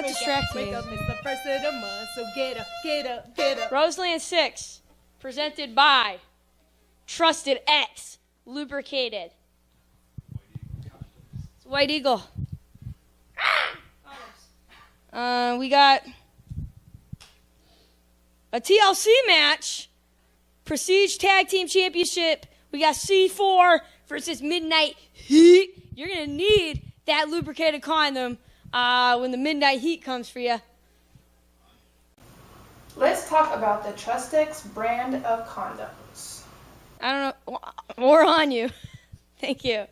That distracts me. Wake up, it's the first of the month, so get up, get up, get up. Roseland 6, presented by Trusted X, Lubricated. It's White Eagle. We got a TLC match, Prestige Tag Team Championship. We got C4 versus Midnight Heat. You're going to need that lubricated condom when the Midnight Heat comes for you. Let's talk about the Trustex brand of condoms. I don't know. More on you. Thank you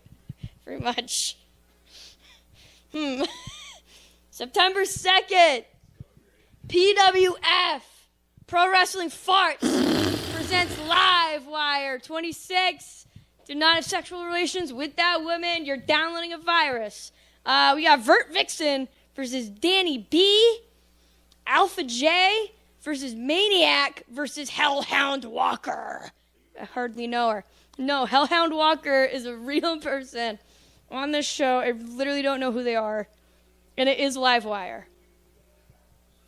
very much. September 2nd, PWF, Pro Wrestling Farts, presents Livewire 26. Do not have sexual relations with that woman. You're downloading a virus. We got Vert Vixen versus Danny B. Alpha J versus Maniac versus Hellhound Walker. I hardly know her. No, Hellhound Walker is a real person on this show. I literally don't know who they are. And it is Livewire.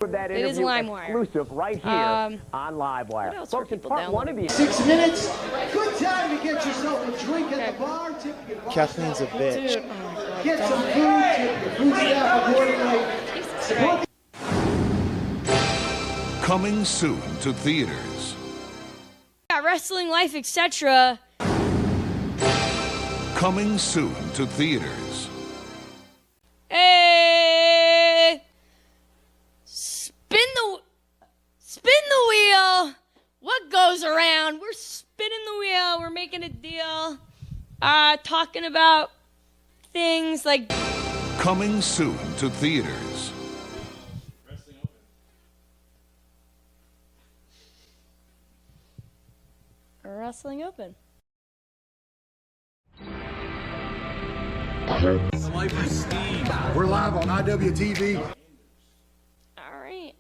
That it is LimeWire. Exclusive right here on Livewire. What else are people downloading? 6 minutes. Good time to get yourself a drink at the bar. Tip your bar. Kathleen's a bitch. Dude, oh my God. Get some food. Tip your food staff accordingly. Coming soon to theaters. Yeah, Wrestling Life, etc. Coming soon to theaters. Hey! Spin the wheel. What goes around? We're spinning the wheel. We're making a deal. Talking about things like Coming soon to theaters. Wrestling Open. We're live on IWTV. All right.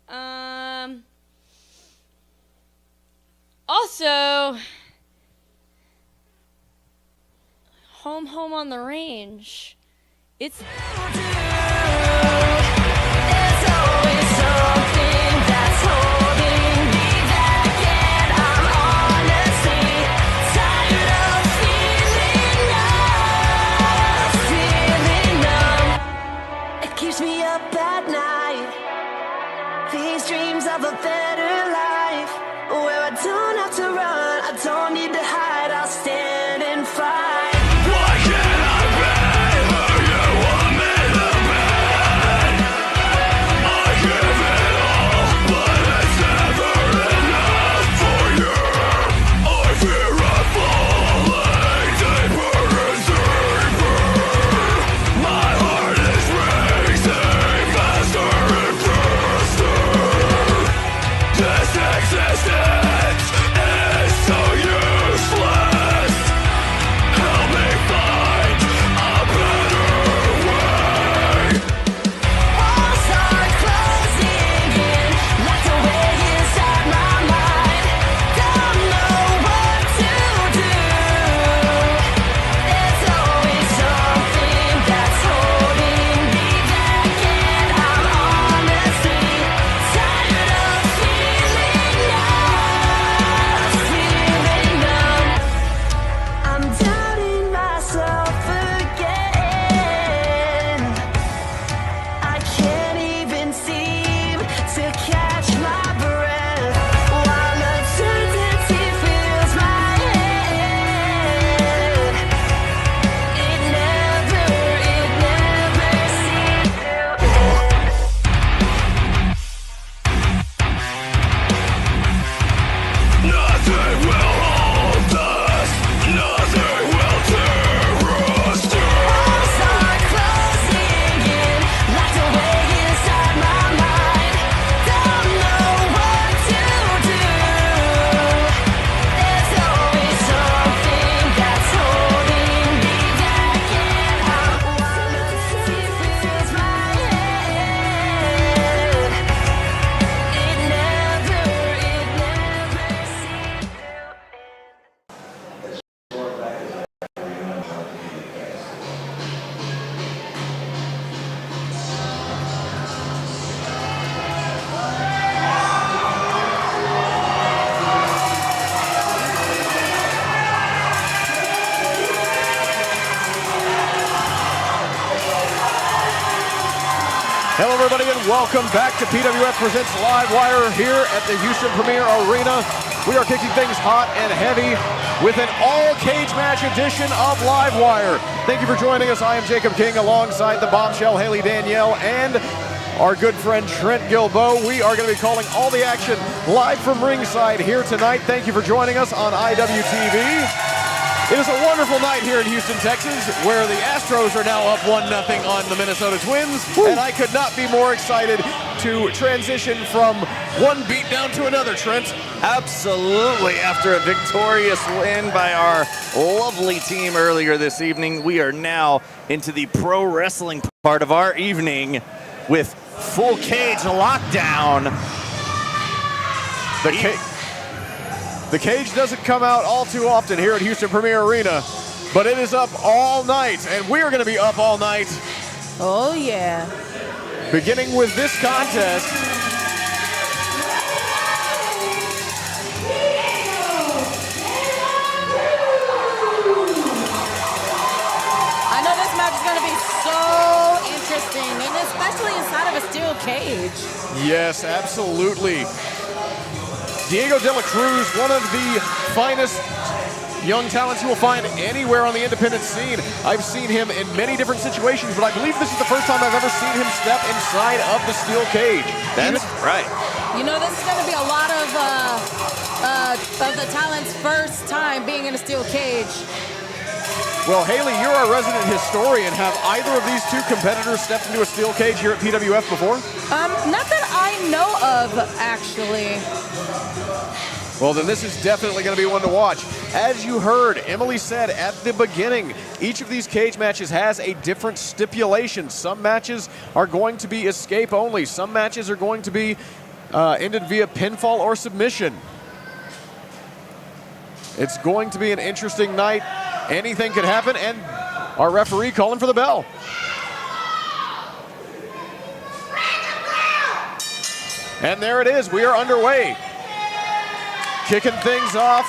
Also, home on the range. It's always something that's holding me back, and I'm honestly tired of feeling numb. It keeps me up at night. These dreams of a better life, where I don't have to run, I don't need to hide, I'll stand and fight. Why can't I be who you want me to be? I give it all, but it's never enough for you. I fear I'm falling deeper and deeper. My heart is racing faster and faster. This Hello, everybody, and welcome back to PWF Presents Livewire here at the Houston Premier Arena. We are kicking things hot and heavy with an all-cage match edition of Livewire. Thank you for joining us. I am Jacob King alongside the bombshell Haley Danielle and our good friend Trent Gilbo. We are going to be calling all the action live from ringside here tonight. Thank you for joining us on IWTV. It is a wonderful night here in Houston, Texas, where the Astros are now up 1-0 on the Minnesota Twins. Woo. And I could not be more excited to transition from one beatdown to another, Trent. Absolutely. After a victorious win by our lovely team earlier this evening, we are now into the pro wrestling part of our evening with full cage lockdown. The cage doesn't come out all too often here at Houston Premier Arena, but it is up all night, and we're going to be up all night. Oh, yeah. Beginning with this contest. I know this match is going to be so interesting, and especially inside of a steel cage. Yes, absolutely. Diego de la Cruz, one of the finest young talents you will find anywhere on the independent scene. I've seen him in many different situations, but I believe this is the first time I've ever seen him step inside of the steel cage. That's right. You know, this is going to be a lot of the talent's first time being in a steel cage. Well, Haley, you're our resident historian. Have either of these two competitors stepped into a steel cage here at PWF before? Not that I know of, actually. Well, then this is definitely going to be one to watch. As you heard, Emily said at the beginning, each of these cage matches has a different stipulation. Some matches are going to be escape only. Some matches are going to be ended via pinfall or submission. It's going to be an interesting night. Anything could happen, and our referee calling for the bell. And there it is. We are underway. Kicking things off.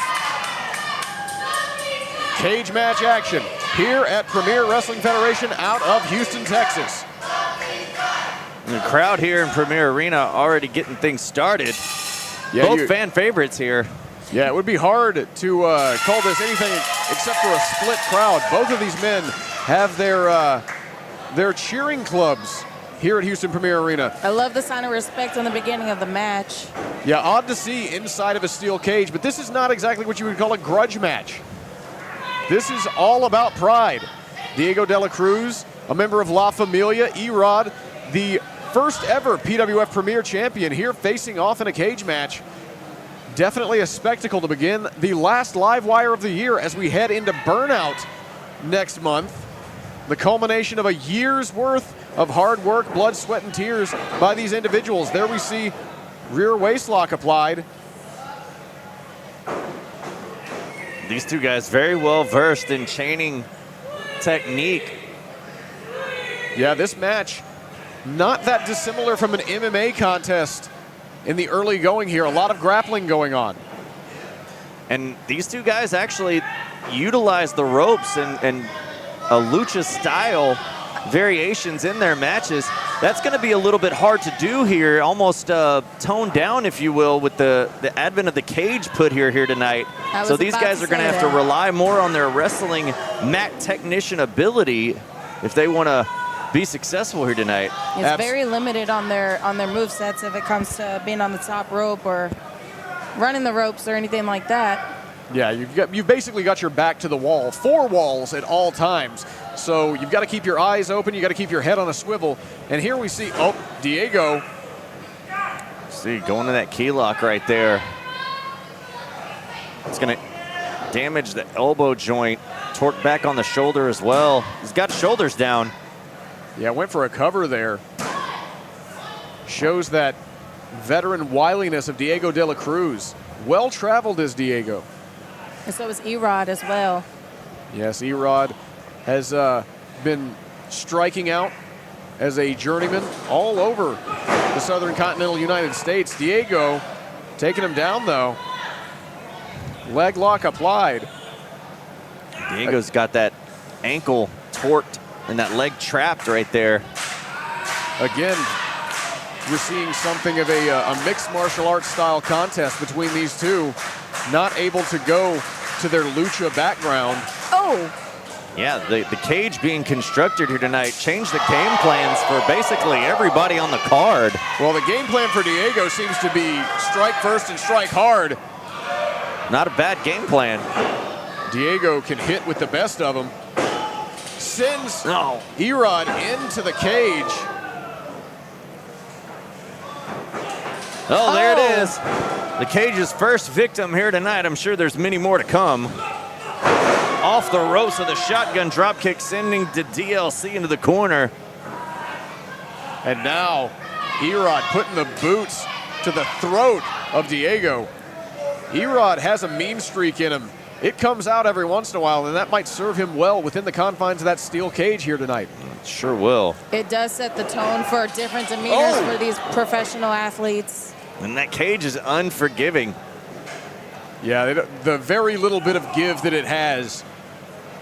Cage match action here at Premier Wrestling Federation out of Houston, Texas. The crowd here in Premier Arena already getting things started. Yeah, both fan favorites here. Yeah, it would be hard to call this anything except for a split crowd. Both of these men have their cheering clubs here at Houston Premier Arena. I love the sign of respect in the beginning of the match. Yeah, odd to see inside of a steel cage, but this is not exactly what you would call a grudge match. This is all about pride. Diego de la Cruz, a member of La Familia, Erod, the first ever PWF Premier Champion here facing off in a cage match. Definitely a spectacle to begin the last live wire of the year as we head into Burnout next month. The culmination of a year's worth of hard work, blood, sweat, and tears by these individuals. There we see rear waist lock applied. These two guys very well versed in chaining technique. Yeah, this match not that dissimilar from an MMA contest in the early going here. A lot of grappling going on. And these two guys actually utilize the ropes and a lucha style variations in their matches. That's going to be a little bit hard to do here, almost toned down, if you will, with the advent of the cage put here tonight. So these guys are going to have to rely more on their wrestling mat technician ability if they want to be successful here tonight. It's very limited on their movesets if it comes to being on the top rope or running the ropes or anything like that. Yeah, you've basically got your back to the wall, 4 walls at all times. So you've got to keep your eyes open, you got to keep your head on a swivel. And here we see, Diego. See, going to that key lock right there. It's going to damage the elbow joint, torque back on the shoulder as well. He's got shoulders down. Yeah, went for a cover there. Shows that veteran wiliness of Diego de la Cruz. Well-traveled is Diego. And so is Erod as well. Yes, Erod has been striking out as a journeyman all over the southern continental United States. Diego taking him down, though. Leg lock applied. Diego's got that ankle torqued and that leg trapped right there. Again, you're seeing something of a mixed martial arts style contest between these two, not able to go to their lucha background. Oh. Yeah, the cage being constructed here tonight changed the game plans for basically everybody on the card. Well, the game plan for Diego seems to be strike first and strike hard. Not a bad game plan. Diego can hit with the best of them. Sends Erod into the cage. Oh, there it is. The cage's first victim here tonight. I'm sure there's many more to come. Off the ropes with a shotgun dropkick, sending the DLC into the corner. And now, Erod putting the boots to the throat of Diego. Erod has a mean streak in him. It comes out every once in a while, and that might serve him well within the confines of that steel cage here tonight. It sure will. It does set the tone for different demeanors for these professional athletes. And that cage is unforgiving. Yeah, the very little bit of give that it has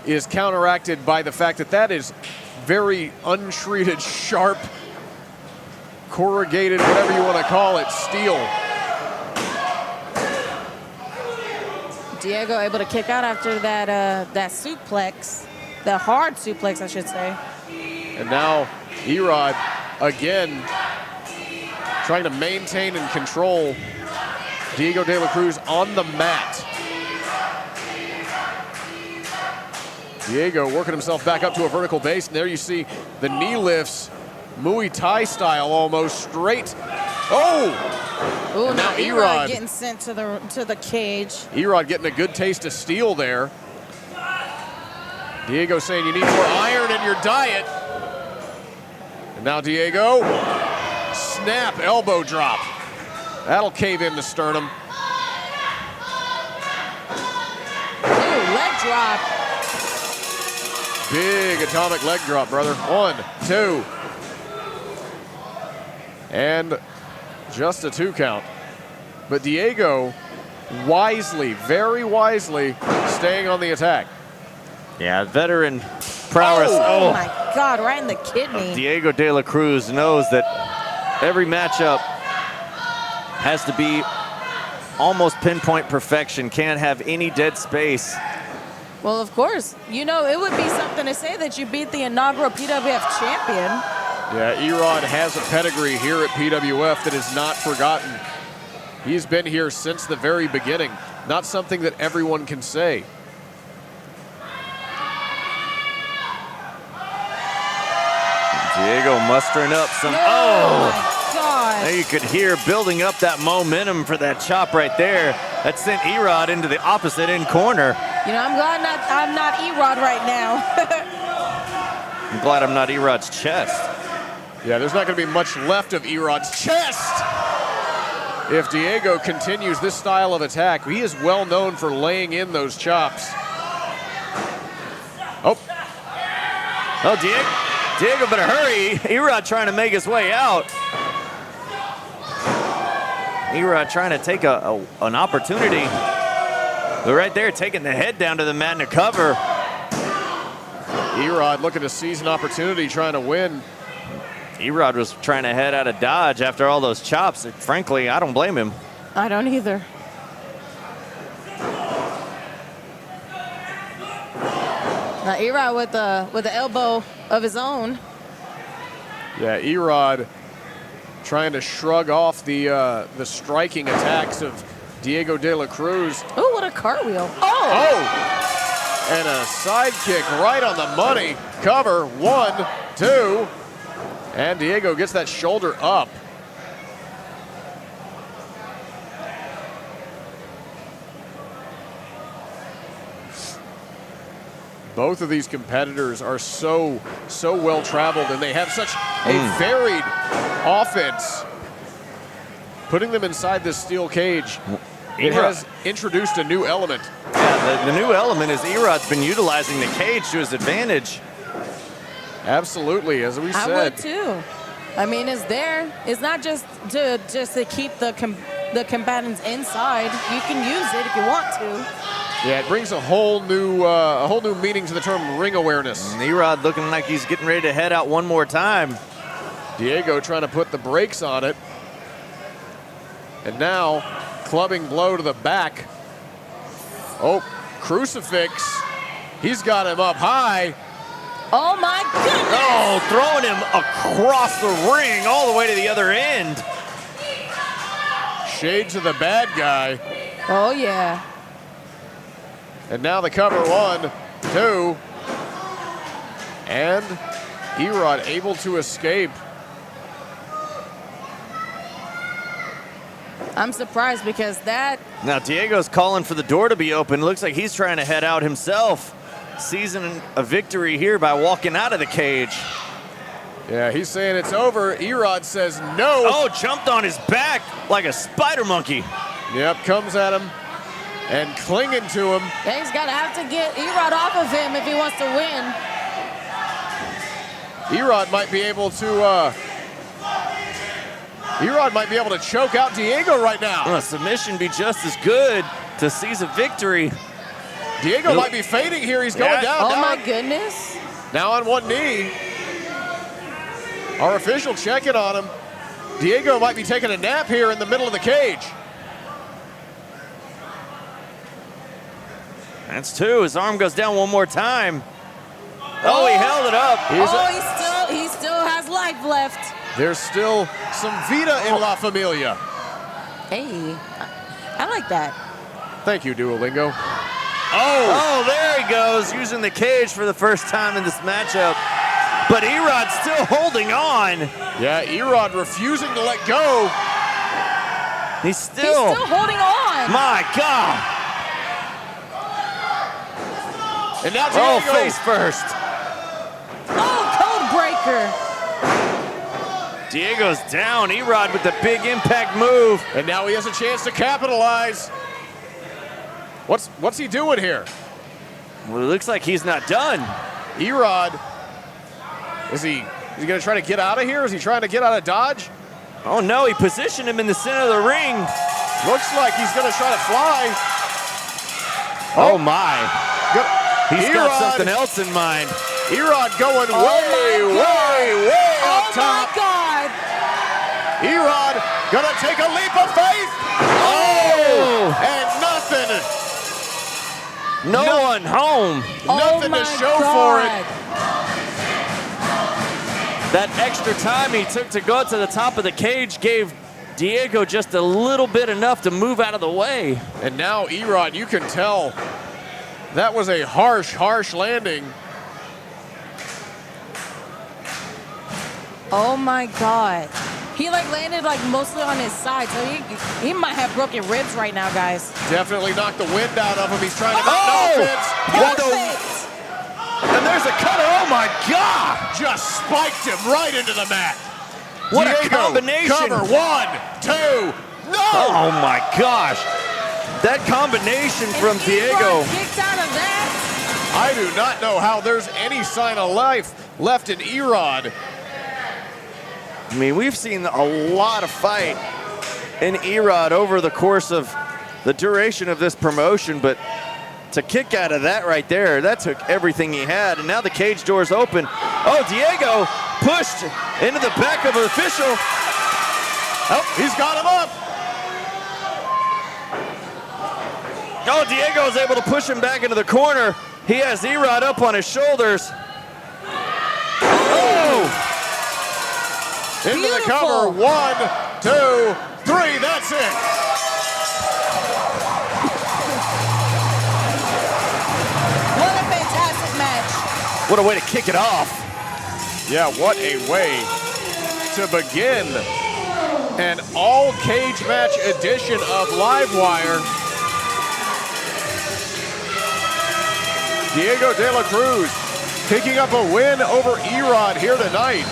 is counteracted by the fact that that is very untreated, sharp, corrugated, whatever you want to call it, steel. Diego able to kick out after that suplex, the hard suplex, I should say. And now Erod again trying to maintain and control Diego de la Cruz on the mat. Diego working himself back up to a vertical base, and there you see the knee lifts, Muay Thai style almost, straight. Oh! Ooh, now Erod getting sent to the cage. Erod getting a good taste of steel there. Diego saying you need more iron in your diet. And now Diego, snap elbow drop. That'll cave in the sternum. Ooh, leg drop. Big atomic leg drop, brother. 1, 2. And just a 2 count. But Diego wisely, very wisely, staying on the attack. Yeah, veteran prowess. Oh my God, right in the kidney. Diego de la Cruz knows that every matchup has to be almost pinpoint perfection. Can't have any dead space. Well, of course. You know, it would be something to say that you beat the inaugural PWF champion. Yeah, Erod has a pedigree here at PWF that is not forgotten. He's been here since the very beginning. Not something that everyone can say. Diego mustering up some. Oh my gosh. There you could hear building up that momentum for that chop right there. That sent Erod into the opposite end corner. You know, I'm glad I'm not Erod right now. I'm glad I'm not Erod's chest. Yeah, there's not going to be much left of Erod's chest if Diego continues this style of attack. He is well known for laying in those chops. Oh, Diego better hurry. Erod trying to make his way out. Erod trying to take an opportunity. But right there, taking the head down to the mat and a cover. Erod looking to seize an opportunity, trying to win. Erod was trying to head out of dodge after all those chops. Frankly, I don't blame him. I don't either. Now Erod with the elbow of his own. Yeah, Erod trying to shrug off the striking attacks of Diego de la Cruz. Oh, what a cartwheel. Oh! And a side kick right on the money. Cover, 1, 2. And Diego gets that shoulder up. Both of these competitors are so well traveled, and they have such a varied offense. Putting them inside this steel cage, it has introduced a new element. Yeah, the new element is Erod's been utilizing the cage to his advantage. Absolutely, as we said. I would too. I mean, it's there. It's not just to keep the combatants inside. You can use it if you want to. Yeah, it brings a whole new meaning to the term ring awareness. And Erod looking like he's getting ready to head out one more time. Diego trying to put the brakes on it. And now, clubbing blow to the back. Oh, crucifix. He's got him up high. Oh my goodness! Oh, throwing him across the ring all the way to the other end. Shades of the bad guy. Oh yeah. And now the cover, 1, 2. And Erod able to escape. I'm surprised because that... Now Diego's calling for the door to be open. Looks like he's trying to head out himself. Seizing a victory here by walking out of the cage. Yeah, he's saying it's over. Erod says no. Oh, jumped on his back like a spider monkey. Yep, comes at him and clinging to him. Yeah, he's gonna have to get Erod off of him if he wants to win. Erod might be able to choke out Diego right now. Well, a submission be just as good to seize a victory. Diego might be fading here. He's going down. Oh now my goodness. Now on one knee. Our official checking on him. Diego might be taking a nap here in the middle of the cage. That's 2. His arm goes down one more time. Oh, he held it up. He still has life left. There's still some Vita in La Familia. Hey, I like that. Thank you, Duolingo. Oh, there he goes, using the cage for the first time in this matchup. But Erod's still holding on. Yeah, Erod refusing to let go. He's still holding on. My God. And now Diego. Oh, face first. Oh, code breaker. Diego's down. Erod with the big impact move. And now he has a chance to capitalize. What's he doing here? Well, it looks like he's not done. Erod, is he gonna try to get out of here? Is he trying to get out of Dodge? Oh no, he positioned him in the center of the ring. Looks like he's gonna try to fly. Oh my. He's got Erod. something else in mind. Erod going way up top. Oh my God. Erod gonna take a leap of faith. Oh! And nothing. No one home. Nothing to show for it. That extra time he took to go to the top of the cage gave Diego just a little bit enough to move out of the way. And now Erod, you can tell that was a harsh landing. Oh my God. He landed mostly on his side, so he might have broken ribs right now, guys. Definitely knocked the wind out of him. He's trying to Oh! make Perfect. And there's a cutter. Oh my God! just spiked him right into the mat. What a Diego, combination. Cover, 1, 2, no! Oh my gosh! That combination from Diego. Kicked out of that. I do not know how there's any sign of life left in Erod. I mean, we've seen a lot of fight in Erod over the course of the duration of this promotion, but to kick out of that right there, that took everything he had, and now the cage door's open. Oh, Diego pushed into the back of an official. Oh, he's got him up. Oh, Diego's able to push him back into the corner. He has Erod up on his shoulders. Oh! Into the Beautiful. cover, 1, 2, 3, that's it. What a fantastic match. What a way to kick it off. Yeah, what a way to begin an all cage match edition of Livewire. Diego de la Cruz picking up a win over Erod here tonight.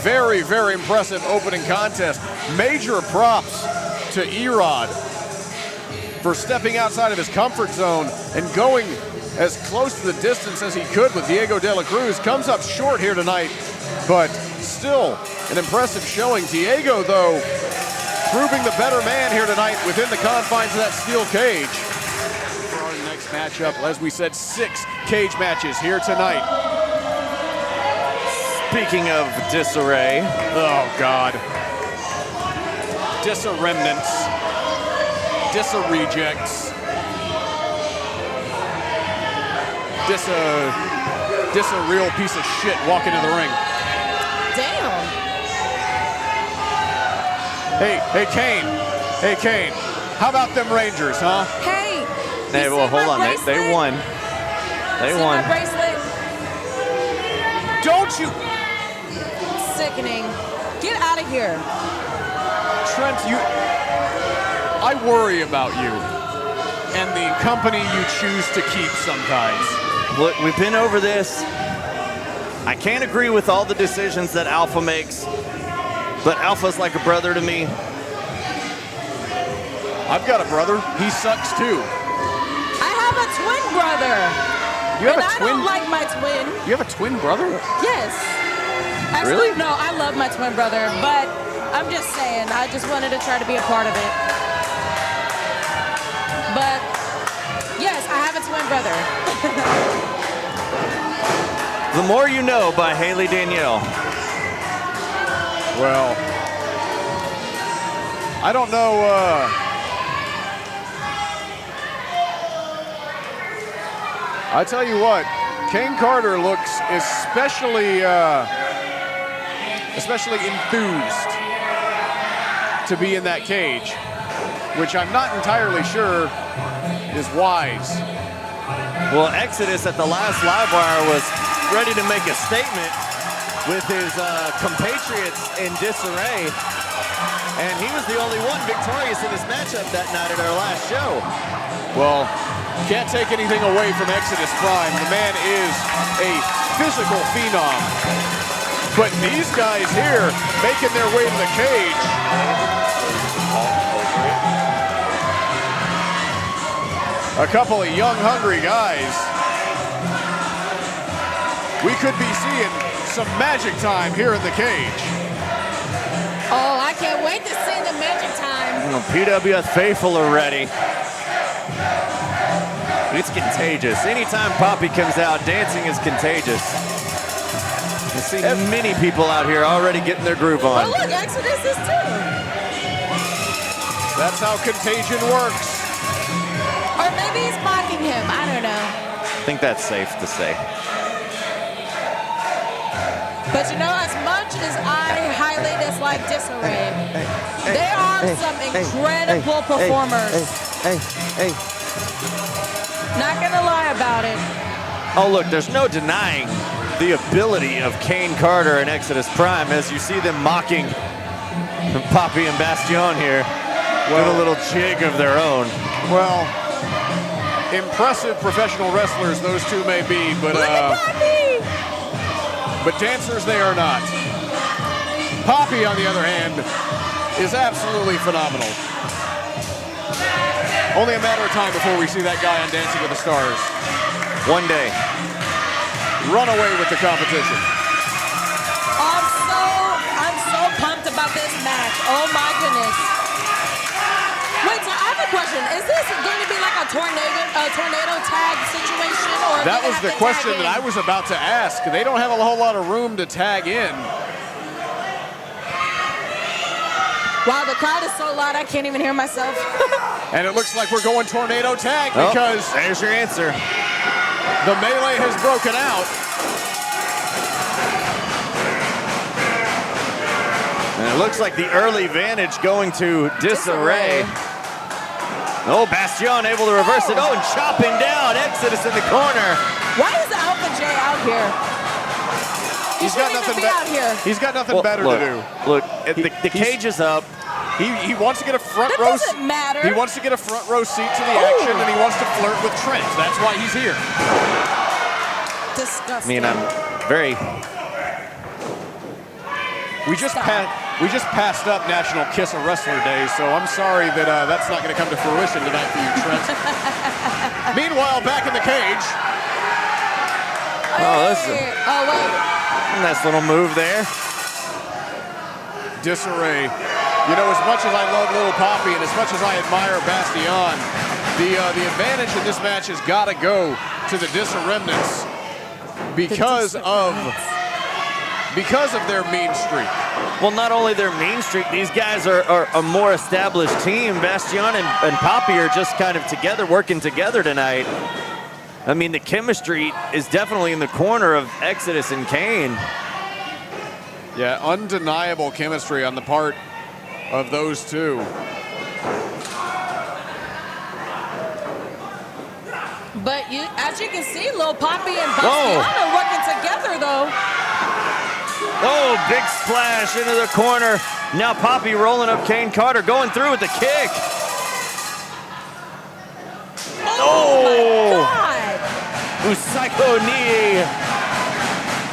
Very, very impressive opening contest. Major props to Erod for stepping outside of his comfort zone and going as close to the distance as he could with Diego de la Cruz. Comes up short here tonight but still an impressive showing. Diego, though, proving the better man here tonight within the confines of that steel cage. For our next matchup, as we said, 6 cage matches here tonight. Speaking of disarray. Oh, God. Disa-remnants. Disa-rejects. Disa-real piece of shit walking in the ring. Damn. Hey, Cain. Hey, Cain. How about them Rangers, huh? Hey. Hey, well, hold on. They won. They See won. my bracelet? Don't you... Sickening. Get out of here. Trent, I worry about you and the company you choose to keep sometimes. Look, we've been over this. I can't agree with all the decisions that Alpha makes, but Alpha's like a brother to me. I've got a brother. He sucks too. I have a twin brother. You have and a twin? I don't like my twin. You have a twin brother? Yes. Actually, Really? no, I love my twin brother, but I'm just saying, I just wanted to try to be a part of it. But, yes, I have a twin brother. The More You Know by Haley Danielle. Well, I don't know. I tell you what, Cain Carter looks especially enthused to be in that cage, which I'm not entirely sure is wise. Well, Exodus at the last Livewire was ready to make a statement with his compatriots in disarray, and he was the only one victorious in this matchup that night at our last show. Well, can't take anything away from Exodus Prime. The man is a physical phenom. But these guys here making their way to the cage. A couple of young, hungry guys. We could be seeing some magic time here in the cage. Oh, I can't wait to see the magic time. PWF faithful are ready. It's contagious. Anytime Papi comes out, dancing is contagious. I see many people out here already getting their groove on. Oh, look, Exodus is too. That's how contagion works. Or maybe he's mocking him. I don't know. I think that's safe to say. But you know, as much as I highly dislike disarray, there are some incredible performers. Hey. Not gonna lie about it. Oh, look, there's no denying the ability of Cain Carter and Exodus Prime as you see them mocking Papi and Bastion here with a little jig of their own. Well, impressive professional wrestlers those two may be, but dancers they are not. Papi, on the other hand, is absolutely phenomenal. Only a matter of time before we see that guy on Dancing with the Stars. One day. Run away with the competition. I'm so pumped about this match. Oh my goodness. Wait, so I have a question. Is this going to be like a tornado tag situation? Or That was the question that I was about to ask. They don't have a whole lot of room to tag in. Wow, the crowd is so loud I can't even hear myself. And it looks like we're going tornado tag because there's your answer. The melee has broken out. And it looks like the early advantage going to disarray. Oh, Bastion able to reverse it. Oh, and chopping down Exodus in the corner. Why is Alpha J out here? He's got nothing He's got nothing better to do. Look, the cage is up. He wants to get a front That row. doesn't matter. He wants to get a front row seat to the action, and he wants to flirt with Trent. That's why he's here. Disgusting. I mean, I'm very. We just passed up National Kiss a Wrestler Day, so I'm sorry that that's not going to come to fruition tonight for you, Trent. Meanwhile, back in the cage. Oh, that's Oh, wait. a nice little move there. Disarray. You know, as much as I love Little Papi and as much as I admire Bastion, the advantage in this match has got to go to the Disarremnants because of their mean streak. Well, not only their mean streak, these guys are a more established team. Bastion and Papi are just kind of together, working together tonight. I mean, the chemistry is definitely in the corner of Exodus and Cain. Yeah, undeniable chemistry on the part of those two. But as you can see, Lil Papi and Bastion are working together, though. Oh, big splash into the corner. Now Papi rolling up Cain Carter, going through with the kick. Oh, my God. Psycho knee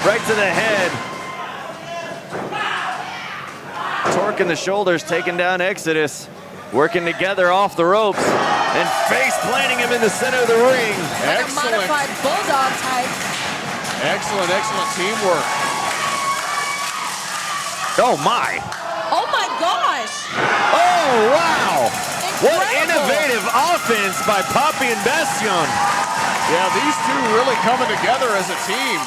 right to the head. Torquing the shoulders, taking down Exodus. Working together off the ropes and face planting him in the center of the ring. Like a modified bulldog type. Excellent, excellent teamwork. Oh my. Oh my gosh. Oh wow. Incredible. What innovative offense by Papi and Bastion. Yeah, these two really coming together as a team.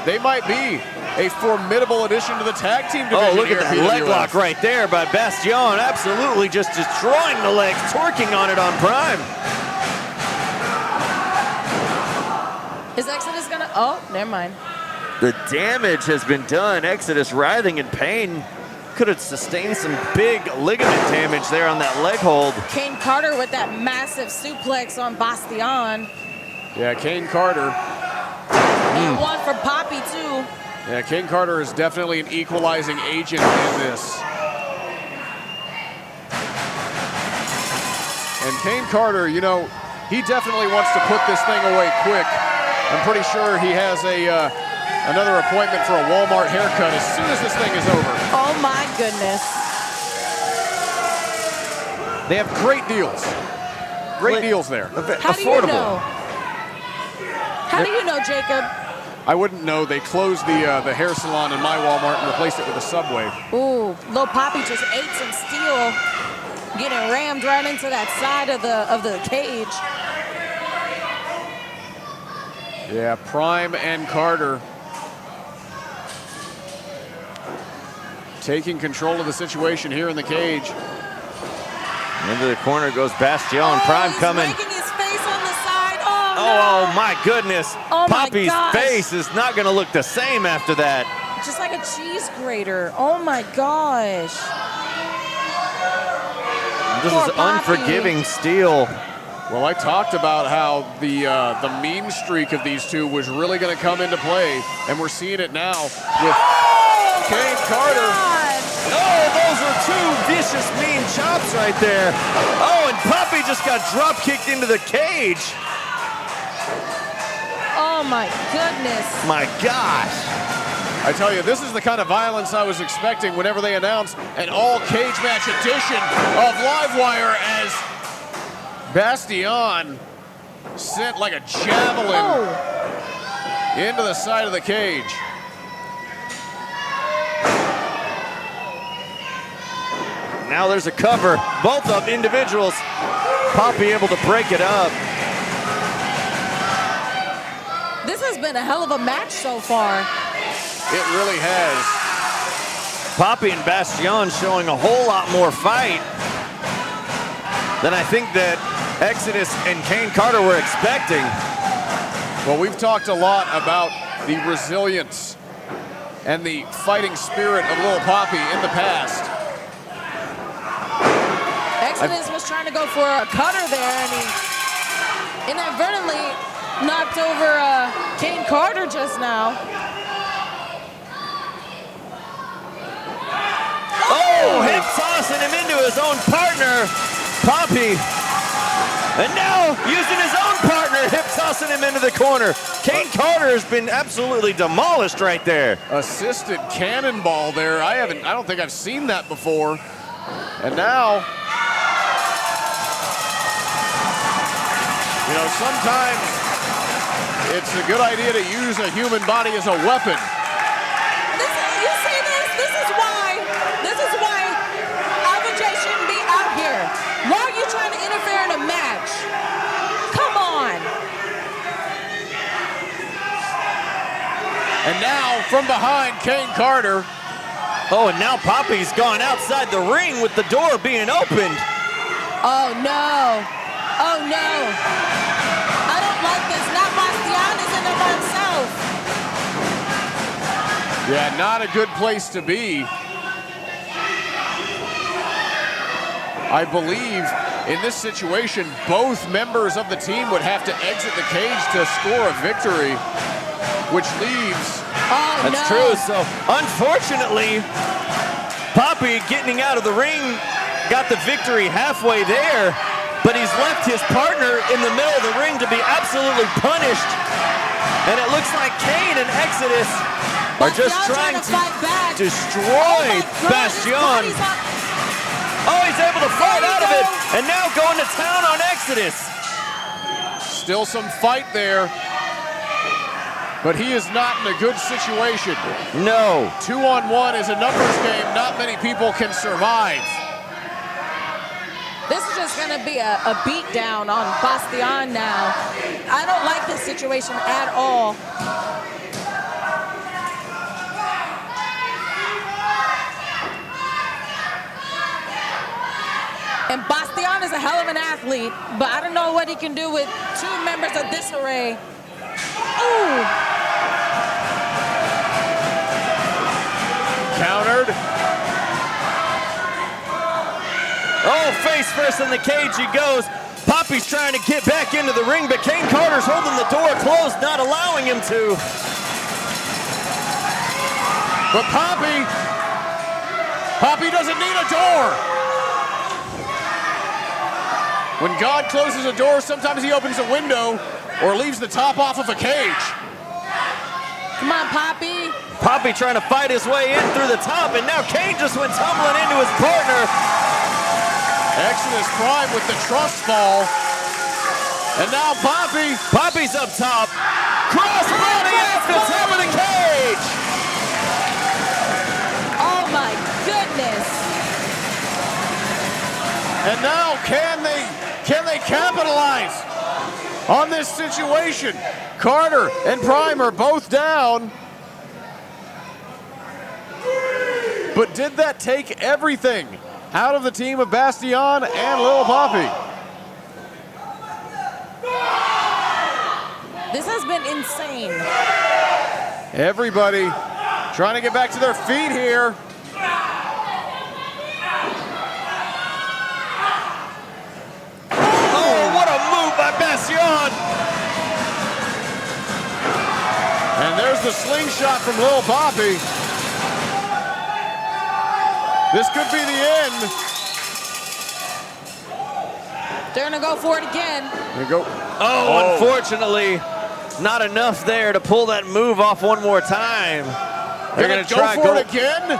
They might be a formidable addition to the tag team division. Oh, look at that PWF. leg lock right there by Bastion. Absolutely just destroying the legs, torquing on it on Prime. Is Exodus gonna, oh, never mind. The damage has been done. Exodus writhing in pain. Could have sustained some big ligament damage there on that leg hold. Cain Carter with that massive suplex on Bastion. Yeah, Cain Carter. And one for Papi, too. Yeah, Cain Carter is definitely an equalizing agent in this. And Cain Carter, you know, he definitely wants to put this thing away quick. I'm pretty sure he has another appointment for a Walmart haircut as soon as this thing is over. Oh my goodness. They have great deals. Great deals there. How do you know? How do you know, Jacob? I wouldn't know. They closed the hair salon in my Walmart and replaced it with a Subway. Ooh, Lil Papi just ate some steel, getting rammed right into that side of the cage. Yeah, Prime and Carter taking control of the situation here in the cage. Into the corner goes Bastion. Prime coming. Making his face on the side. Oh, my goodness. Oh my Papi's gosh. face is not going to look the same after that. Just like a cheese grater. Oh my gosh. This Poor is Papi. unforgiving steel. Well, I talked about how the mean streak of these two was really going to come into play, and we're seeing it now with Cain Carter. Oh, those are two vicious, mean chops right there. Oh, and Papi just got drop kicked into the cage. Oh my goodness. My gosh. I tell you, this is the kind of violence I was expecting whenever they announced an all-cage match edition of Livewire as Bastion sent like a javelin into the side of the cage. Now there's a cover. Both of individuals. Papi able to break it up. This has been a hell of a match so far. It really has. Papi and Bastion showing a whole lot more fight than I think that Exodus and Cain Carter were expecting. Well, we've talked a lot about the resilience and the fighting spirit of Lil Papi in the past. Exodus was trying to go for a cutter there, and he inadvertently knocked over Cain Carter just now. Oh, hip tossing him into his own partner, Papi. And now using his own partner, hip tossing him into the corner. Cain Carter has been absolutely demolished right there. Assisted cannonball there. I don't think I've seen that before. And now, you know, sometimes it's a good idea to use a human body as a weapon. You see this? This is why Alpha J shouldn't be out here. Why are you trying to interfere in a match? Come on. And now from behind, Cain Carter. Oh, and now Papi's gone outside the ring with the door being opened. Oh no. Oh no. I don't like this. Now Bastion is in there by himself. Yeah, not a good place to be. I believe in this situation, both members of the team would have to exit the cage to score a victory, which leaves... Oh, That's true. So, unfortunately, Papi getting out of the ring got the victory halfway there, but he's left his partner in the middle of the ring to be absolutely punished. And it looks like Cain and Exodus are just trying to destroy Bastion. Oh, he's able to fight out of it, and now going to town on Exodus. Still some fight there, but he is not in a good situation. No. 2-on-1 is a numbers game not many people can survive. This is just going to be a beat down on Bastion now. I don't like this situation at all. And Bastion is a hell of an athlete, but I don't know what he can do with two members of this array. Ooh. Countered. Oh, face first in the cage he goes. Papi's trying to get back into the ring, but Cain Carter's holding the door closed, not allowing him to. But Papi doesn't need a door. When God closes a door, sometimes he opens a window or leaves the top off of a cage. Come on, Papi. Papi trying to fight his way in through the top, and now Cain just went tumbling into his partner. Exodus Prime with the trust fall. And now Papi's up top. Crossbody off the top of the cage. Oh my goodness. And now can they capitalize on this situation? Carter and Prime are both down. But did that take everything out of the team of Bastion and Lil Papi? This has been insane. Everybody trying to get back to their feet here. Oh, what a move by Bastion. And there's the slingshot from Lil Papi. This could be the end. They're gonna go for it again. There you go. Oh, unfortunately, not enough there to pull that move off one more time. They're gonna try go for it again.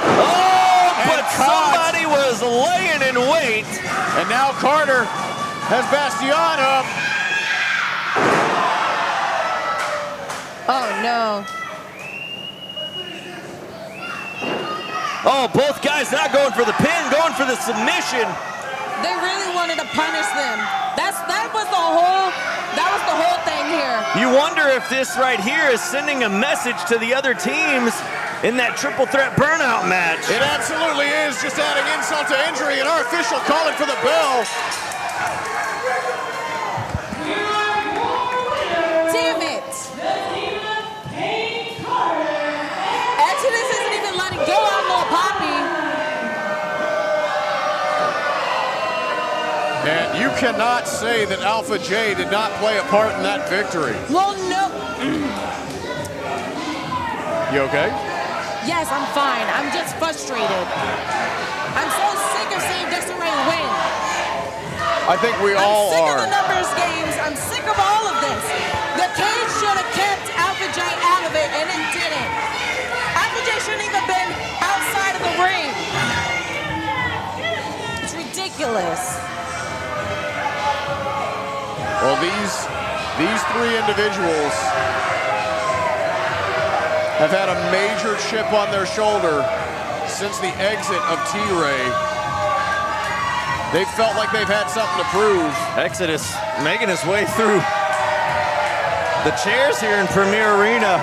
Oh, but somebody was laying in wait. And now Carter has Bastion up. Oh no. Oh, both guys not going for the pin, going for the submission. They really wanted to punish them. That was the whole thing here. You wonder if this right here is sending a message to the other teams in that triple threat burnout match. It absolutely is, just adding insult to injury, and our official calling for the bell. Damn it. Exodus isn't even letting go on Lil Papi. And you cannot say that Alpha J did not play a part in that victory. Well, no. You okay? Yes, I'm fine. I'm just frustrated. I'm so sick of seeing Disarray win. I think we all I'm sick are. of the numbers games. I'm sick of all of this. The cage should have kept Alpha J out of it, and it didn't. Alpha J shouldn't even been outside of the ring. It's ridiculous. Well, These three individuals have had a major chip on their shoulder since the exit of T-Ray. They felt like they've had something to prove. Exodus making his way through the chairs here in Premier Arena.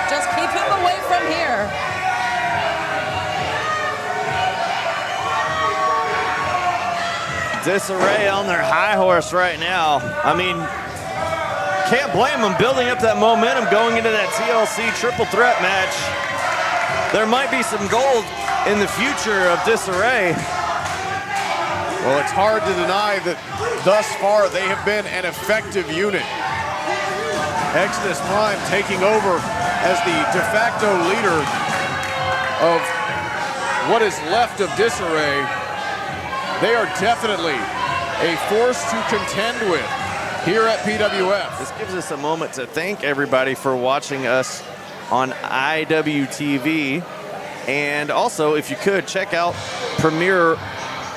Just keep him away from here. Disarray on their high horse right now. I mean, can't blame them building up that momentum going into that TLC triple threat match. There might be some gold in the future of Disarray. Well, it's hard to deny that thus far they have been an effective unit. Exodus Prime taking over as the de facto leader of what is left of Disarray. They are definitely a force to contend with here at PWF. This gives us a moment to thank everybody for watching us on IWTV. And also, if you could, check out Premier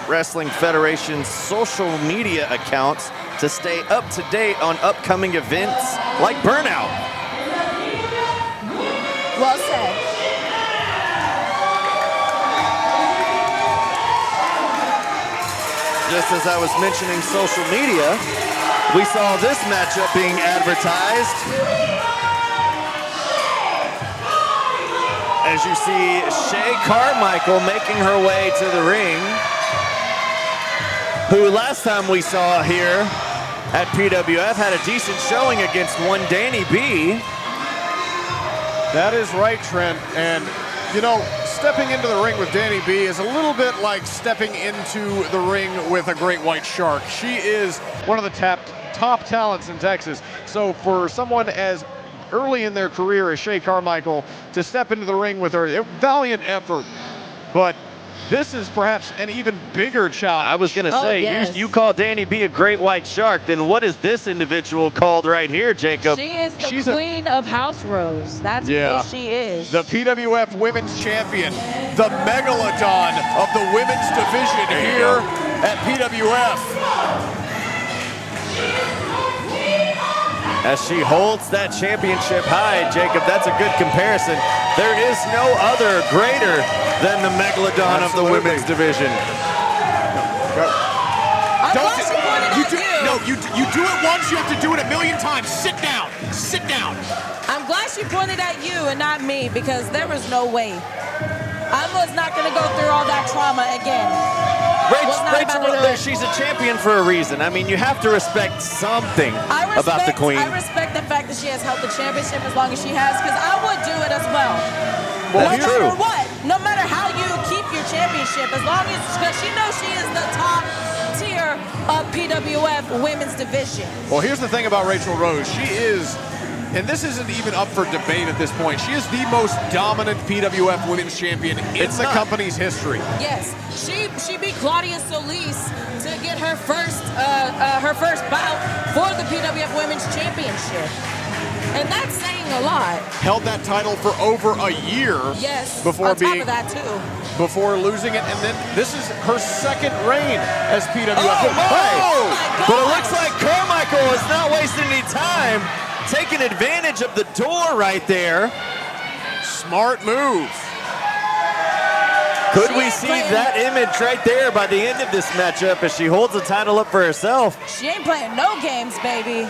Wrestling Federation's social media accounts to stay up to date on upcoming events like Burnout. Well said. Just as I was mentioning social media, we saw this matchup being advertised. As you see Shay Carmichael making her way to the ring, who last time we saw here at PWF had a decent showing against one Danny B. That is right, Trent. And, you know, stepping into the ring with Danny B is a little bit like stepping into the ring with a great white shark. She is one of the top talents in Texas. So for someone as early in their career as Shay Carmichael to step into the ring with her, a valiant effort. But this is perhaps an even bigger challenge. I was going to say, yes. you call Danny B a great white shark, then what is this individual called right here, Jacob? She is the queen of House Rose. That's who she is. The PWF Women's Champion, the Megalodon of the women's division here at PWF. As she holds that championship high, Jacob, that's a good comparison. There is no other greater than the Megalodon of the women's division. You do it once, you have to do it a million times. Sit down, sit down. I'm glad she pointed at you and not me, because there was no way. I was not going to go through all that trauma again. Rachel, she's a champion for a reason. I mean, you have to respect something about the queen. I respect the fact that she has held the championship as long as she has, because I would do it as well. Well, no matter what, no matter how you keep your championship, as long as, because she knows she is the top tier of PWF women's division. Well, here's the thing about Raychelle Rose. She is, and this isn't even up for debate at this point, she is the most dominant PWF women's champion in the company's history. Yes, she beat Claudia Solis to get her first bout for the PWF Women's Championship. And that's saying a lot. Held that title for over a year. Yes, before on top of that too. Before losing it, and then this is her second reign as PWF. But it looks like Carmichael is not wasting any time, taking advantage of the door right there. Smart move. Could we see that image right there by the end of this matchup as she holds the title up for herself? She ain't playing no games, baby.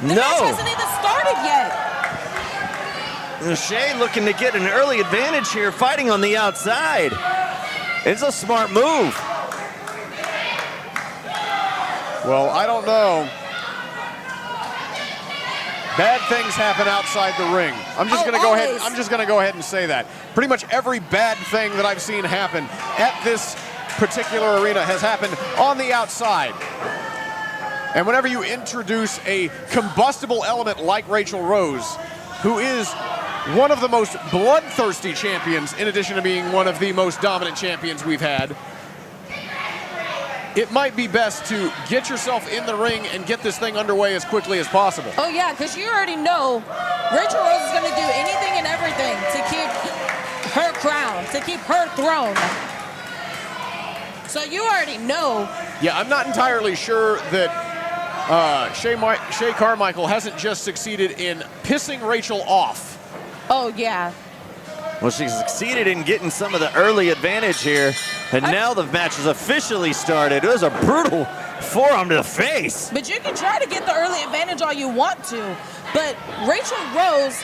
The No. match hasn't even started yet. And Shay looking to get an early advantage here, fighting on the outside. It's a smart move. Well, I don't know. Bad things happen outside the ring. I'm just going to go ahead and say that. Pretty much every bad thing that I've seen happen at this particular arena has happened on the outside. And whenever you introduce a combustible element like Raychelle Rose, who is one of the most bloodthirsty champions, in addition to being one of the most dominant champions we've had, it might be best to get yourself in the ring and get this thing underway as quickly as possible. Oh yeah, because you already know Raychelle Rose is going to do anything and everything to keep her crown, to keep her throne. So you already know. Yeah, I'm not entirely sure that Shay Carmichael hasn't just succeeded in pissing Raychelle off. Oh, yeah. Well, she succeeded in getting some of the early advantage here, and now the match has officially started. It was a brutal forearm to the face. But you can try to get the early advantage all you want to. But Raychelle Rose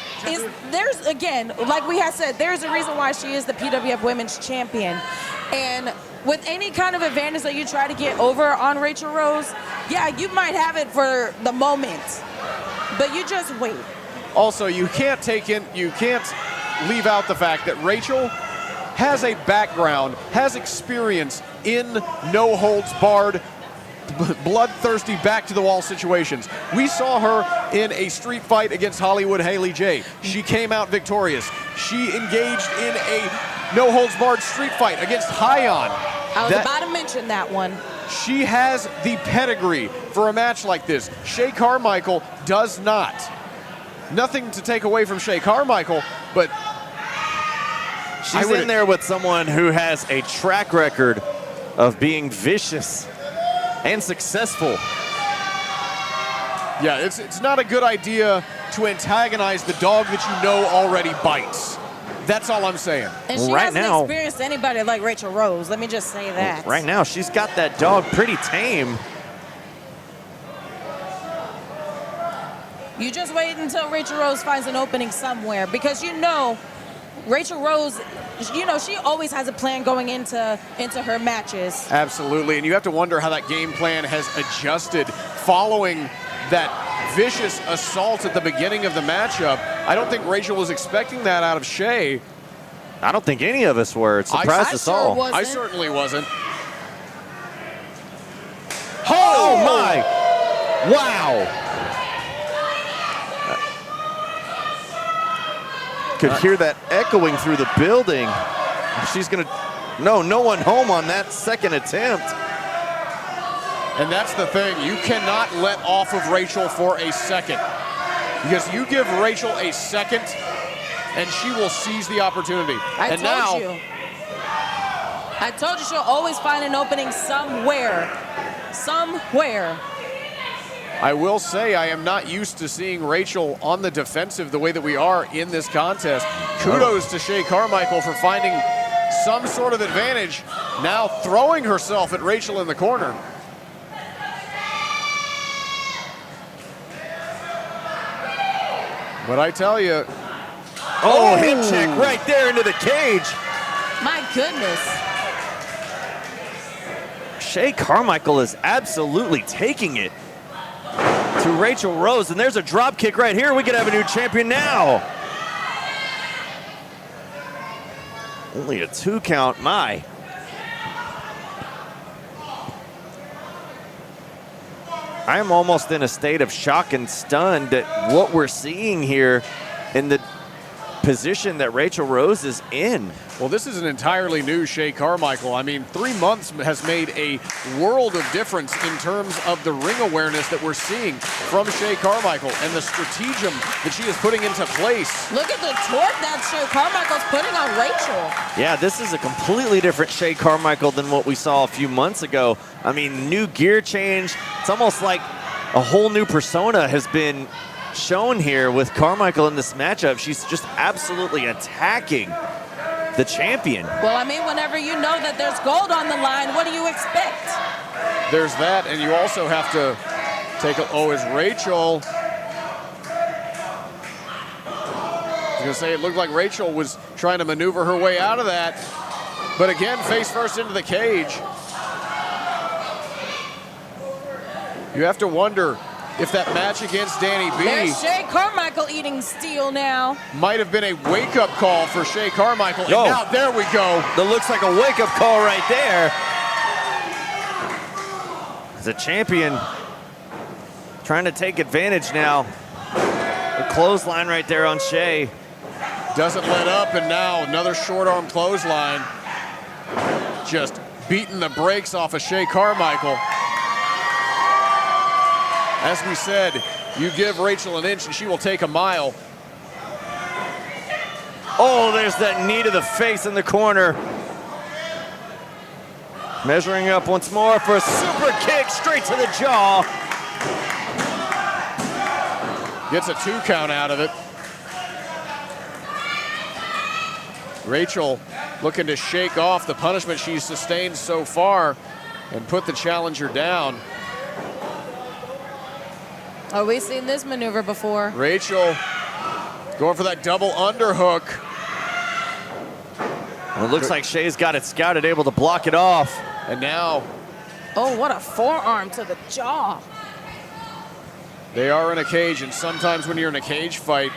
there's, again, like we had said, there's a reason why she is the PWF Women's Champion. And with any kind of advantage that you try to get over on Raychelle Rose, yeah, you might have it for the moment, but you just wait. Also, you can't leave out the fact that Raychelle has a background, has experience in no-holds-barred, bloodthirsty back-to-the-wall situations. We saw her in a street fight against Hollywood Haley J. She came out victorious. She engaged in a no-holds-barred street fight against Hyon. I was about to mention that one. She has the pedigree for a match like this. Shay Carmichael does not. Nothing to take away from Shay Carmichael, but she's in there with someone who has a track record of being vicious and successful. Yeah, it's not a good idea to antagonize the dog that you know already bites. That's all I'm saying. And she hasn't experienced anybody like Raychelle Rose. Let me just say that. Right now, she's got that dog pretty tame. You just wait until Raychelle Rose finds an opening somewhere, because you know Raychelle Rose, you know, she always has a plan going into her matches. Absolutely, and you have to wonder how that game plan has adjusted following that vicious assault at the beginning of the matchup. I don't think Raychelle was expecting that out of Shay. I don't think any of us were. It surprised us all. I certainly wasn't. Oh my! Wow! Could hear that echoing through the building. She's gonna, no one home on that second attempt. And that's the thing, you cannot let off of Raychelle for a second. Because you give Raychelle a second and she will seize the opportunity. I told you she'll always find an opening somewhere. Somewhere. I will say I am not used to seeing Raychelle on the defensive the way that we are in this contest. Kudos to Shay Carmichael for finding some sort of advantage, now throwing herself at Raychelle in the corner. But I tell you, hip check right there into the cage. My goodness. Shay Carmichael is absolutely taking it to Raychelle Rose, and there's a drop kick right here. We could have a new champion now. Only a 2 count, my. I am almost in a state of shock and stunned at what we're seeing here in the position that Raychelle Rose is in. Well, this is an entirely new Shay Carmichael. I mean, 3 months has made a world of difference in terms of the ring awareness that we're seeing from Shay Carmichael and the stratagem that she is putting into place. Look at the torque that Shay Carmichael's putting on Raychelle. Yeah, this is a completely different Shay Carmichael than what we saw a few months ago. I mean, new gear change. It's almost like a whole new persona has been shown here with Carmichael in this matchup. She's just absolutely attacking the champion. Well, I mean, whenever you know that there's gold on the line, what do you expect? There's that, and you also have to take a, is Raychelle. I was gonna say, it looked like Raychelle was trying to maneuver her way out of that, but again, face first into the cage. You have to wonder if that match against Danny B. There's Shay Carmichael eating steel now. Might have been a wake-up call for Shay Carmichael. And now, there we go. That looks like a wake-up call right there. The champion trying to take advantage now. The clothesline right there on Shay. Doesn't let up, and now another short arm clothesline. Just beating the brakes off of Shay Carmichael. As we said, you give Raychelle an inch and she will take a mile. Oh, there's that knee to the face in the corner. Measuring up once more for a super kick straight to the jaw. Gets a 2 count out of it. Rrachelle looking to shake off the punishment she's sustained so far and put the challenger down. Oh, we've seen this maneuver before. Rrachelle going for that double underhook. Well, it looks like Shay's got it scouted, able to block it off. And now... Oh, what a forearm to the jaw. They are in a cage, and sometimes when you're in a cage fight,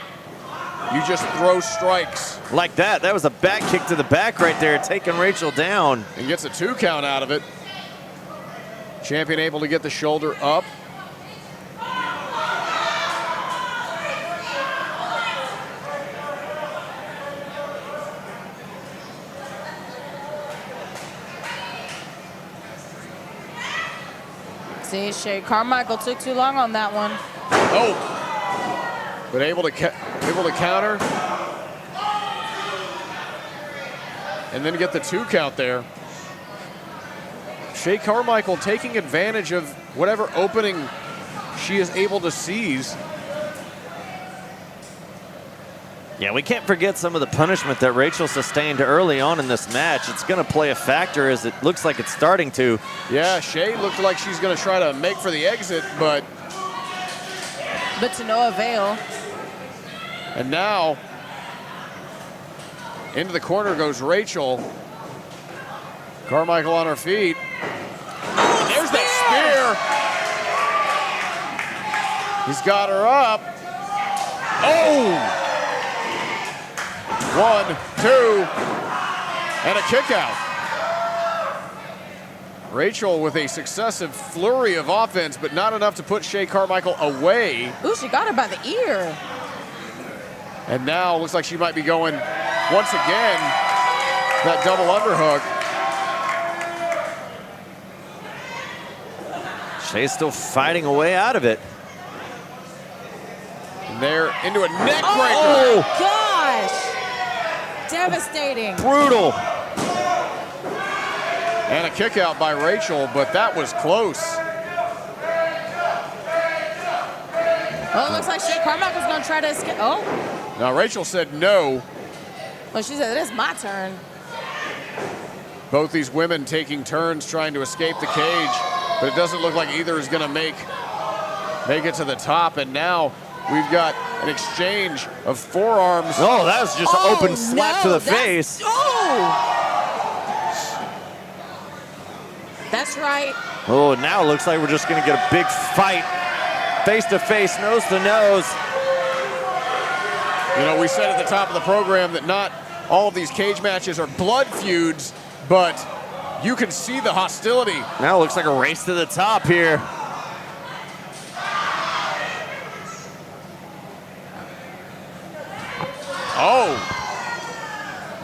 you just throw strikes. Like that. That was a back kick to the back right there, taking Rrachelle down. And gets a 2 count out of it. Champion able to get the shoulder up. See, Shay Carmichael took too long on that one. Oh, but able to counter. And then get the 2 count there. Shay Carmichael taking advantage of whatever opening she is able to seize. Yeah, we can't forget some of the punishment that Rrachelle sustained early on in this match. It's going to play a factor as it looks like it's starting to. Yeah, Shay looked like she's going to try to make for the exit, but to no avail. And now, into the corner goes Rrachelle. Carmichael on her feet. And there's that spear. He's got her up. Oh! 1, 2, and a kick out. Rrachelle with a successive flurry of offense, but not enough to put Shay Carmichael away. Ooh, she got her by the ear. And now looks like she might be going once again, that double underhook. Shay's still fighting a way out of it. And they're into a neck breaker. Oh, gosh. Devastating. Brutal. And a kick out by Rrachelle, but that was close. Well, it looks like Shay Carmichael's going to try to escape. Oh. Now, Rrachelle said no. Well, she said, it is my turn. Both these women taking turns trying to escape the cage, but it doesn't look like either is going to make it to the top. And now we've got an exchange of forearms. Oh, that was just an open slap to the face. Oh! That's right. Oh, now it looks like we're just going to get a big fight. Face to face, nose to nose. You know, we said at the top of the program that not all of these cage matches are blood feuds, but you can see the hostility. Now it looks like a race to the top here. Oh,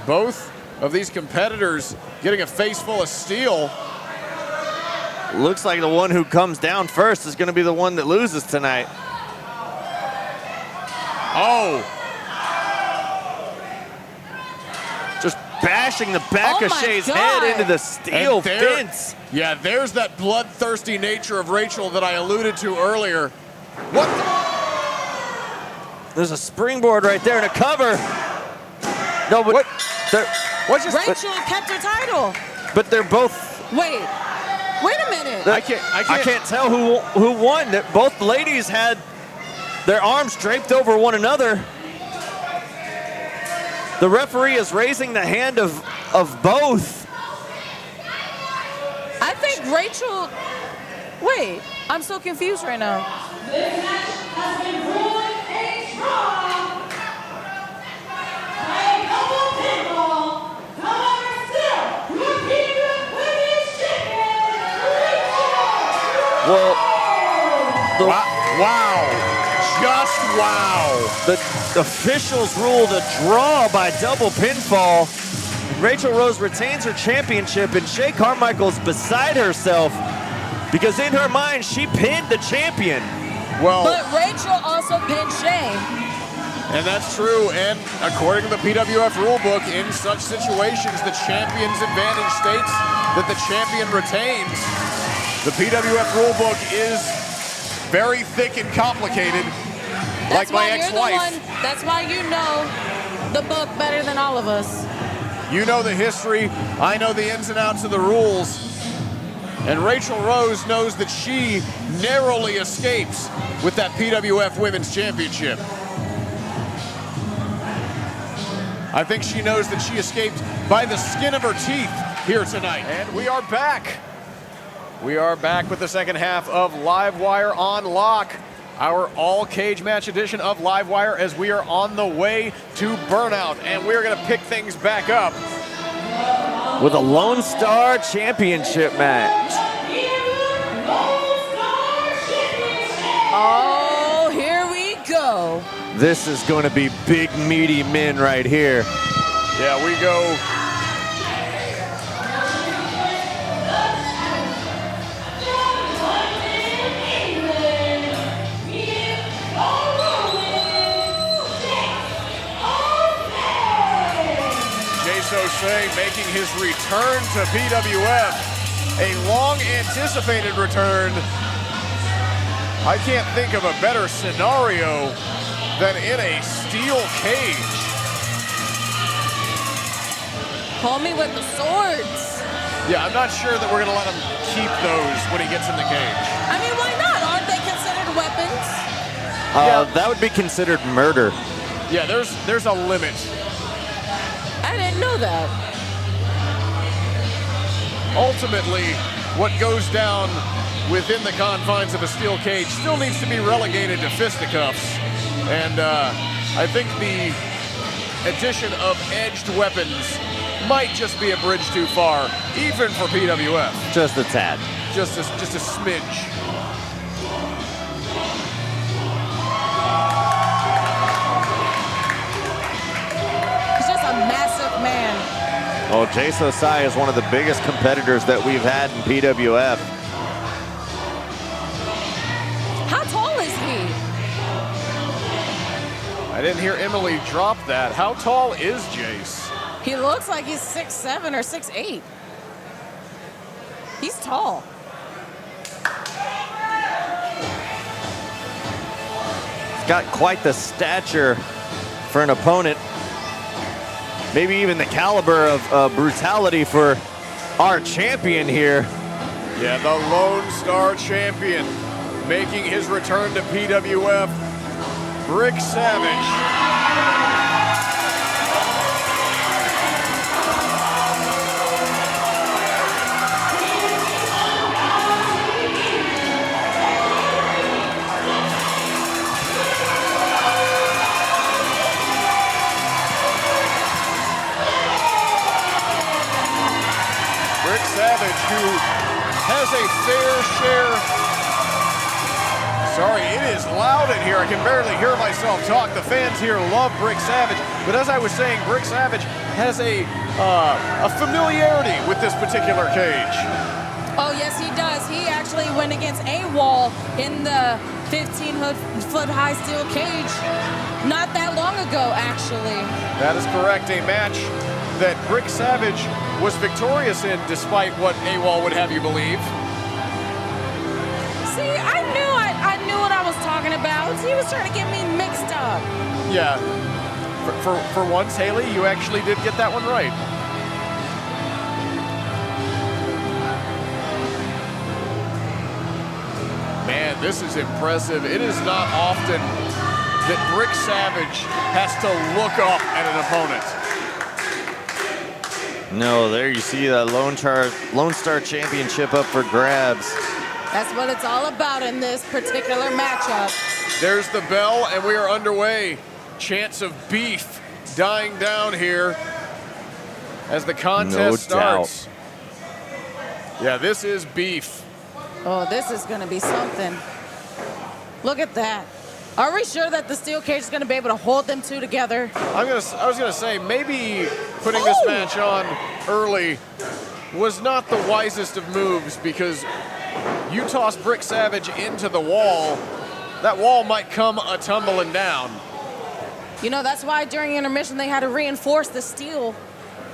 both of these competitors getting a face full of steel. Looks like the one who comes down first is going to be the one that loses tonight. Oh. Just bashing the back of Shay's head into the steel fence. Yeah, there's that bloodthirsty nature of Rrachelle that I alluded to earlier. What? There's a springboard right there and a cover. No, but Rrachelle kept her title. But they're both. Wait a minute. I can't tell who won. Both ladies had their arms draped over one another. The referee is raising the hand of both. I think Rrachelle. Wait, I'm so confused right now. This match has been ruled a draw by a double pinfall. However, still, your PWF Women's Champion, Rrachelle. Well, wow. Just wow. The officials ruled a draw by double pinfall. Rrachelle Rose retains her championship, and Shay Carmichael's beside herself because in her mind, she pinned the champion. Well, but Rrachelle also pinned Shay. And that's true, and according to the PWF rulebook, in such situations, the champion's advantage states that the champion retains. The PWF rulebook is very thick and complicated, like my ex-wife. That's why you know the book better than all of us. You know the history. I know the ins and outs of the rules. And Rachel Rose knows that she narrowly escapes with that PWF Women's Championship. I think she knows that she escaped by the skin of her teeth here tonight. And we are back. We are back with the second half of Livewire on Lock, our all-cage match edition of Livewire, as we are on the way to Burnout. And we're going to pick things back up with a Lone Star Championship match. Oh, here we go. This is going to be big, meaty men right here. Yeah, we go. Jase making his return to PWF, a long-anticipated return. I can't think of a better scenario than in a steel cage. Call me with the swords. Yeah, I'm not sure that we're going to let him keep those when he gets in the cage. I mean, why not? Aren't they considered weapons? That would be considered murder. Yeah, there's a limit. I didn't know that. Ultimately, what goes down within the confines of a steel cage still needs to be relegated to fisticuffs. And I think the addition of edged weapons might just be a bridge too far, even for PWF. Just a tad. Just a smidge. He's just a massive man. Oh, Jase Hosai is one of the biggest competitors that we've had in PWF. How tall is he? I didn't hear Emily drop that. How tall is Jase? He looks like he's 6'7" or 6'8". He's tall. He's got quite the stature for an opponent. Maybe even the caliber of brutality for our champion here. Yeah, the Lone Star champion making his return to PWF, Brick Savage. Savage, who has a fair share. Sorry, it is loud in here. I can barely hear myself talk. The fans here love Brick Savage. But as I was saying, Brick Savage has a familiarity with this particular cage. Oh, yes, he does. He actually went against AWOL in the 15-foot high steel cage not that long ago, actually. That is correct. A match that Brick Savage was victorious in, despite what AWOL would have you believe. See, I knew what I was talking about. He was trying to get me mixed up. Yeah. For once, Haley, you actually did get that one right. Man, this is impressive. It is not often that Brick Savage has to look up at an opponent. No, there you see the Lone Star Championship up for grabs. That's what it's all about in this particular matchup. There's the bell, and we are underway. Chance of beef dying down here as the contest starts. Doubt. Yeah, this is beef. Oh, this is going to be something. Look at that. Are we sure that the steel cage is going to be able to hold them two together? I was going to say, maybe putting this match on early was not the wisest of moves, because you toss Brick Savage into the wall, that wall might come a-tumbling down. You know, that's why during intermission they had to reinforce the steel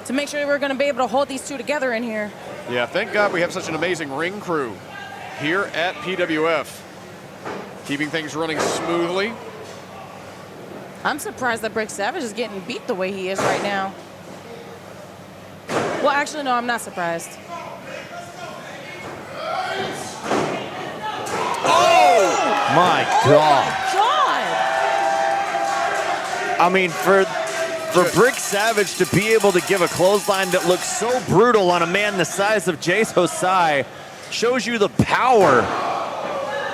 to make sure we were going to be able to hold these two together in here. Yeah, thank God we have such an amazing ring crew here at PWF, keeping things running smoothly. I'm surprised that Brick Savage is getting beat the way he is right now. Well, actually, no, I'm not surprised. Oh! My God. God! I mean, for Brick Savage to be able to give a clothesline that looks so brutal on a man the size of Jace Hosai shows you the power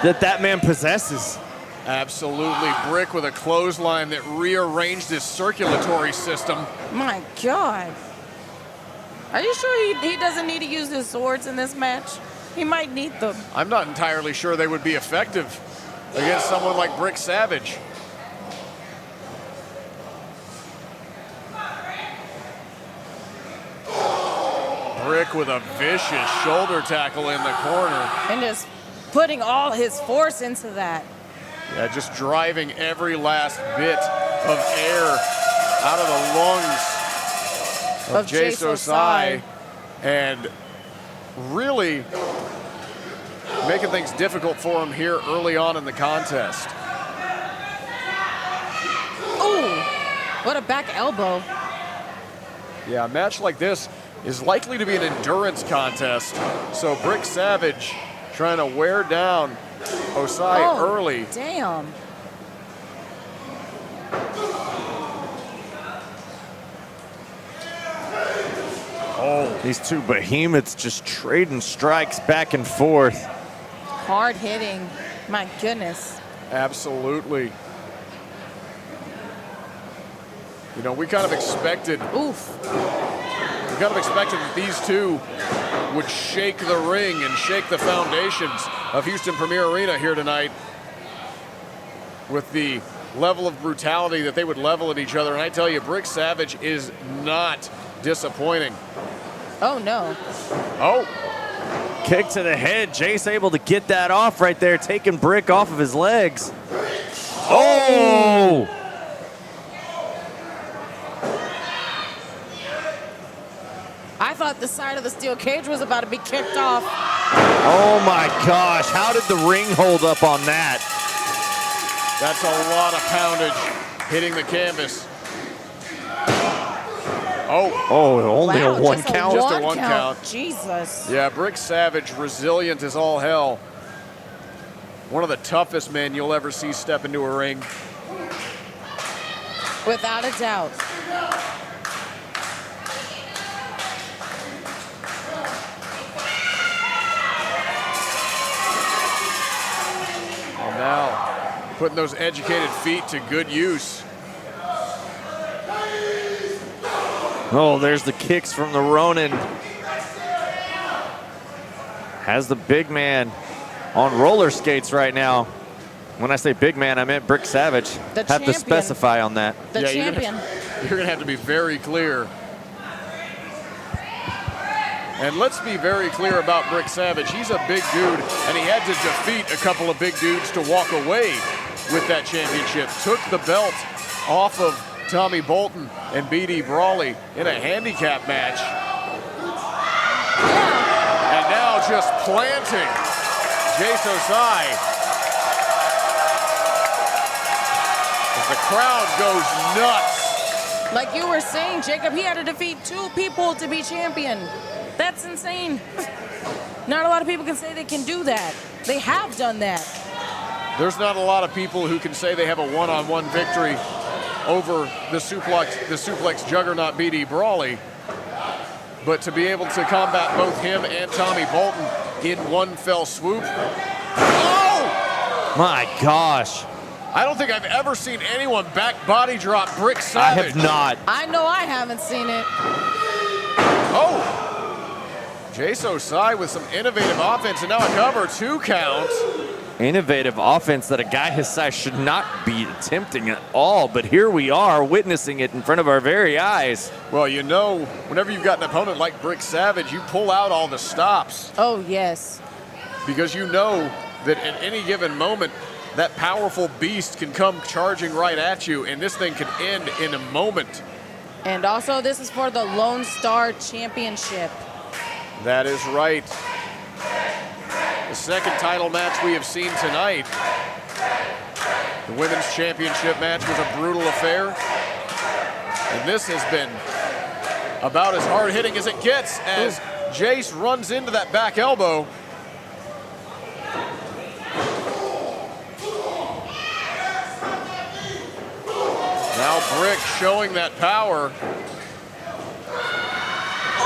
that man possesses. Absolutely. Brick with a clothesline that rearranged his circulatory system. My God. Are you sure he doesn't need to use his swords in this match? He might need them. I'm not entirely sure they would be effective against someone like Brick Savage. Brick with a vicious shoulder tackle in the corner. And just putting all his force into that. Yeah, just driving every last bit of air out of the lungs of Jase Hosai, and really making things difficult for him here early on in the contest. Ooh, what a back elbow. Yeah, a match like this is likely to be an endurance contest, so Brick Savage trying to wear down Hosai early. Damn. Oh, these two behemoths just trading strikes back and forth. Hard hitting. My goodness. Absolutely. You know, we kind of expected. Oof. We kind of expected that these two would shake the ring and shake the foundations of Houston Premier Arena here tonight with the level of brutality that they would level at each other. And I tell you, Brick Savage is not disappointing. Oh, no. Oh, kick to the head. Jace able to get that off right there, taking Brick off of his legs. Oh! I thought the side of the steel cage was about to be kicked off. Oh my gosh, how did the ring hold up on that? That's a lot of poundage hitting the canvas. Oh, only Wow, a one just count? Just a one count. Jesus. Yeah, Brick Savage, resilient as all hell. One of the toughest men you'll ever see step into a ring. Without a doubt. And now, putting those educated feet to good use. Oh, there's the kicks from the Ronin. Has the big man on roller skates right now. When I say big man, I meant Brick Savage. The Have to champion. specify on that. The champion. You're going to have to be very clear. And let's be very clear about Brick Savage. He's a big dude, and he had to defeat a couple of big dudes to walk away with that championship. Took the belt off of Tommy Bolton and BD Brawley in a handicap match. And now just planting Jase Hosai. As the crowd goes nuts. Like you were saying, Jacob, he had to defeat 2 people to be champion. That's insane. Not a lot of people can say they can do that. They have done that. There's not a lot of people who can say they have a one-on-one victory over the suplex juggernaut BD Brawley. But to be able to combat both him and Tommy Bolton in one fell swoop. Oh! My gosh. I don't think I've ever seen anyone back body drop Brick I Savage. have not. I know I haven't seen it. Oh! Jase Hosai with some innovative offense, and now a cover, 2 count. Innovative offense that a guy his size should not be attempting at all, but here we are witnessing it in front of our very eyes. Well, you know, whenever you've got an opponent like Brick Savage, you pull out all the stops. Oh, yes. Because you know that at any given moment, that powerful beast can come charging right at you, and this thing can end in a moment. And also, this is for the Lone Star Championship. That is right. The second title match we have seen tonight. The women's championship match was a brutal affair. And this has been about as hard-hitting as it gets as Jace runs into that back elbow. Now Brick showing that power.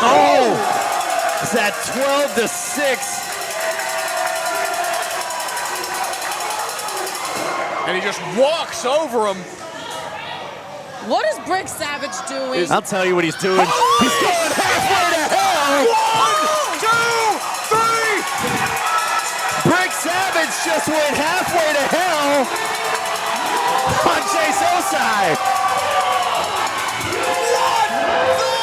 Oh! Is that 12-6? And he just walks over him. What is Brick Savage doing? I'll tell you what he's doing. He's going halfway to hell. 1, 2, 3. Brick Savage just went halfway to hell on Jase Hosai. What the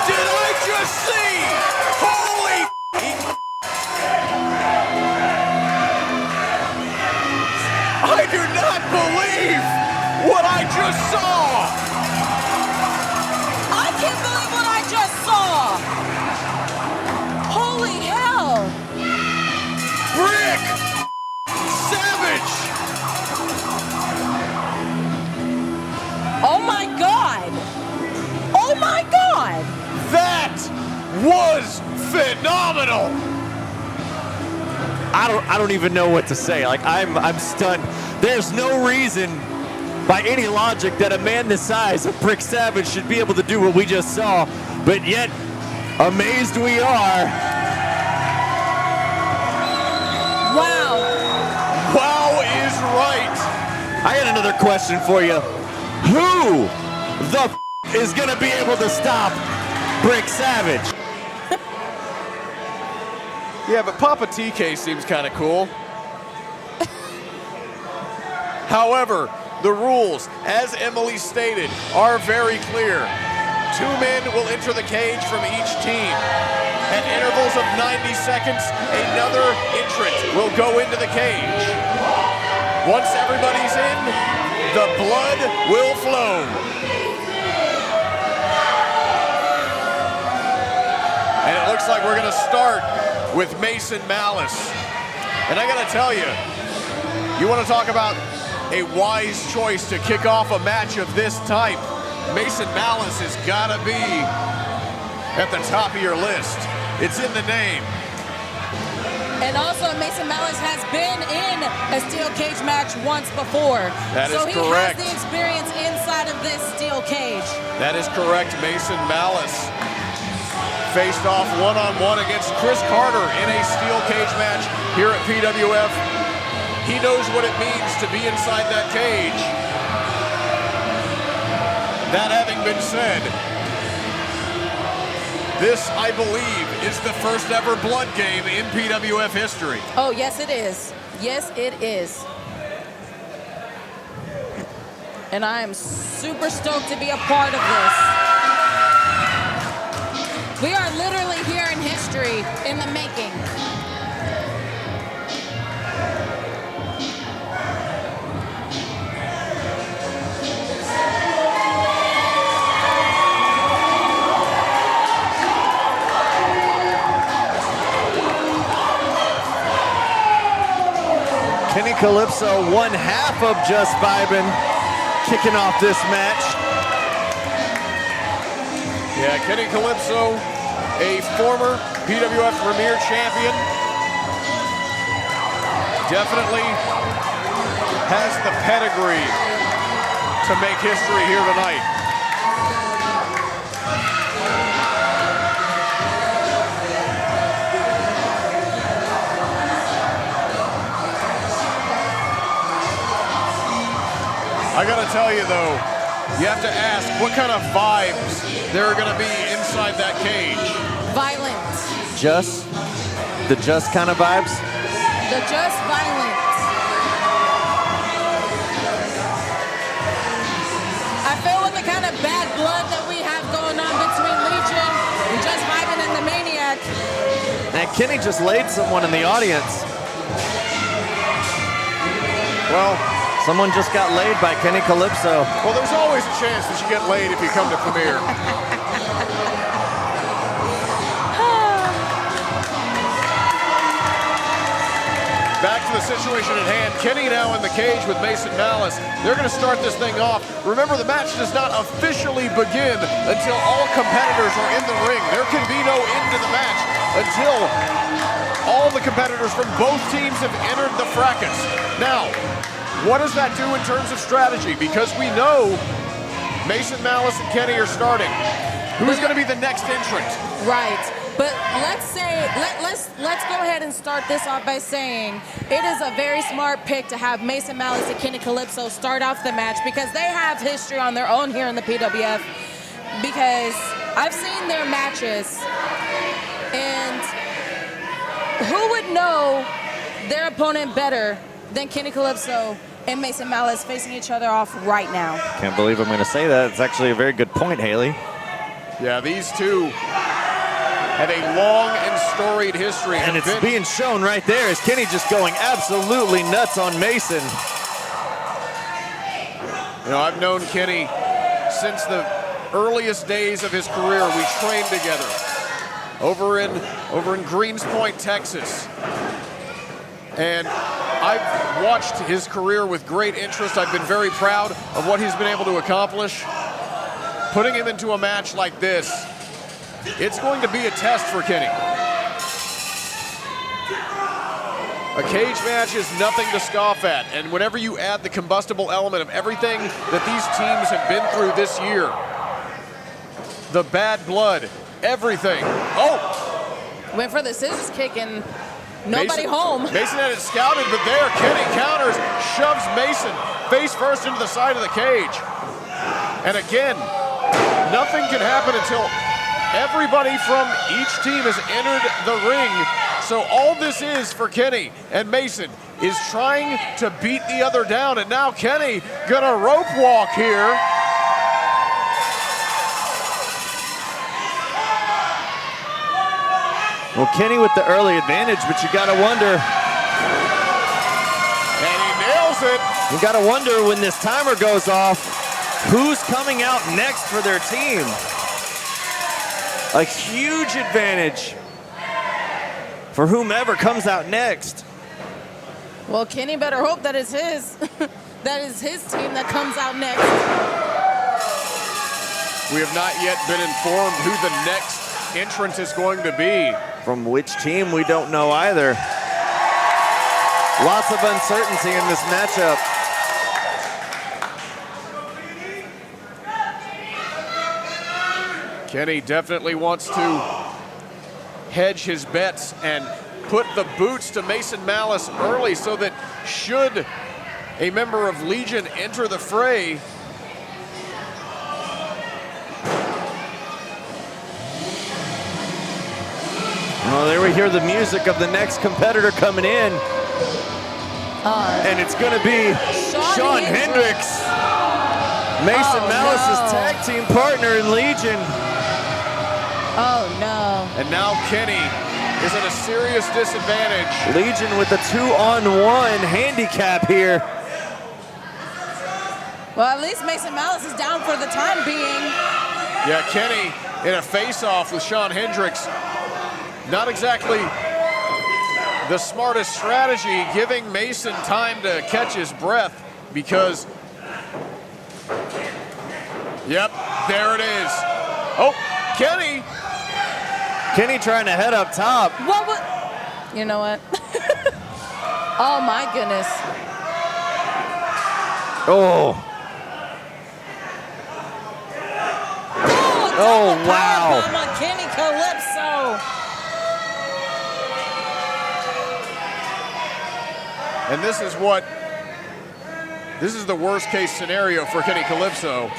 did I just see? Holy I do not believe what I just saw! I can't believe what I just saw! Holy hell! Brick Savage! Oh my God! Oh my God! That was phenomenal! I don't even know what to say. Like I'm stunned. There's no reason by any logic that a man this size of Brick Savage should be able to do what we just saw, but yet amazed we are. Wow. Wow is right. I got another question for you. Who the is gonna be able to stop Brick Savage? Yeah, but Papa TK seems kind of cool. However, the rules, as Emily stated, are very clear. 2 men will enter the cage from each team. At intervals of 90 seconds, another entrant will go into the cage. Once everybody's in, the blood will flow. And it looks like we're going to start with Mason Malice. And I gotta tell you, you wanna talk about a wise choice to kick off a match of this type. Mason Malice has gotta be at the top of your list. It's in the name. And also, Mason Malice has been in a steel cage match once before. That is correct. So he has the experience inside of this steel cage. That is correct. Mason Malice faced off one-on-one against Chris Carter in a steel cage match here at PWF. He knows what it means to be inside that cage. That having been said, this, I believe, is the first ever blood game in PWF history. Oh, yes it is. Yes, it is. And I am super stoked to be a part of this. We are literally here in history, in the making. Kenny Calypso, 1/2 of Just Vibin', kicking off this match. Yeah, Kenny Calypso, a former PWF Premier champion, definitely has the pedigree to make history here tonight. I gotta tell you though, you have to ask what kind of vibes there are gonna be inside that cage. Violent. The just kind of vibes? The just violent. I feel with the kind of bad blood that we have going on between Legion and Just Vibin' and the Maniac. And Kenny just laid someone in the audience. Well, someone just got laid by Kenny Calypso. Well, there's always a chance that you get laid if you come to Premier. Back to the situation at hand. Kenny now in the cage with Mason Malice. They're going to start this thing off. Remember, the match does not officially begin until all competitors are in the ring. There can be no end to the match until all the competitors from both teams have entered the fracas. Now, what does that do in terms of strategy? Because we know Mason Malice and Kenny are starting. Who's going to be the next entrant? Right. But let's go ahead and start this off by saying it is a very smart pick to have Mason Malice and Kenny Calypso start off the match because they have history on their own here in the PWF. Because I've seen their matches, and who would know their opponent better than Kenny Calypso and Mason Malice facing each other off right now? Can't believe I'm going to say that. It's actually a very good point, Haley. Yeah, these two have a long and storied history. And it's being shown right there as Kenny just going absolutely nuts on Mason. You know, I've known Kenny since the earliest days of his career. We trained together over in Greens Point, Texas. And I've watched his career with great interest. I've been very proud of what he's been able to accomplish. Putting him into a match like this, it's going to be a test for Kenny. A cage match is nothing to scoff at, and whenever you add the combustible element of everything that these teams have been through this year, the bad blood, everything. Oh! Went for the scissors kick and nobody home. Mason had it scouted, but there, Kenny counters, shoves Mason face first into the side of the cage. And again, nothing can happen until everybody from each team has entered the ring. So all this is for Kenny and Mason is trying to beat the other down. And now Kenny gonna rope walk here. Well, Kenny with the early advantage, but you gotta wonder. And he nails it. You gotta wonder when this timer goes off, who's coming out next for their team? A huge advantage for whomever comes out next. Well, Kenny better hope that is his. That is his team that comes out next. We have not yet been informed who the next entrant is going to be. From which team, we don't know either. Lots of uncertainty in this matchup. Kenny definitely wants to hedge his bets and put the boots to Mason Malice early so that should a member of Legion enter the fray, well, there we hear the music of the next competitor coming in. And it's going to be Shawn Hendricks, Mason Malice's tag team partner in Legion. Oh, no. and now Kenny is at a serious disadvantage. Legion with a 2-on-1 handicap here. Well, at least Mason Malice is down for the time being. Yeah, Kenny in a face-off with Shawn Hendricks. Not exactly the smartest strategy, giving Mason time to catch his breath because, yep, there it is. Oh, Kenny. Kenny trying to head up top. What was, you know what? Oh my goodness. Oh. Oh, wow. Powerbomb on Kenny Calypso. And this is the worst case scenario for Kenny Calypso.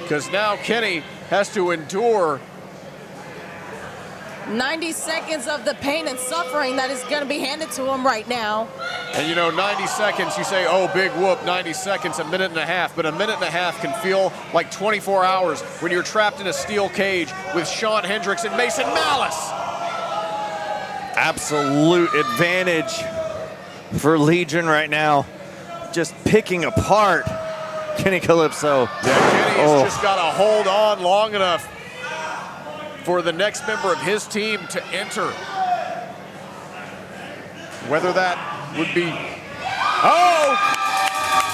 Because now Kenny has to endure 90 seconds of the pain and suffering that is going to be handed to him right now. And you know, 90 seconds, you say, oh, big whoop, 90 seconds, a minute and a half. But a minute and a half can feel like 24 hours when you're trapped in a steel cage with Shawn Hendricks and Mason Malice. Absolute advantage for Legion right now. Just picking apart Kenny Calypso. Yeah, Kenny has just got to hold on long enough for the next member of his team to enter. Whether that would be... Oh!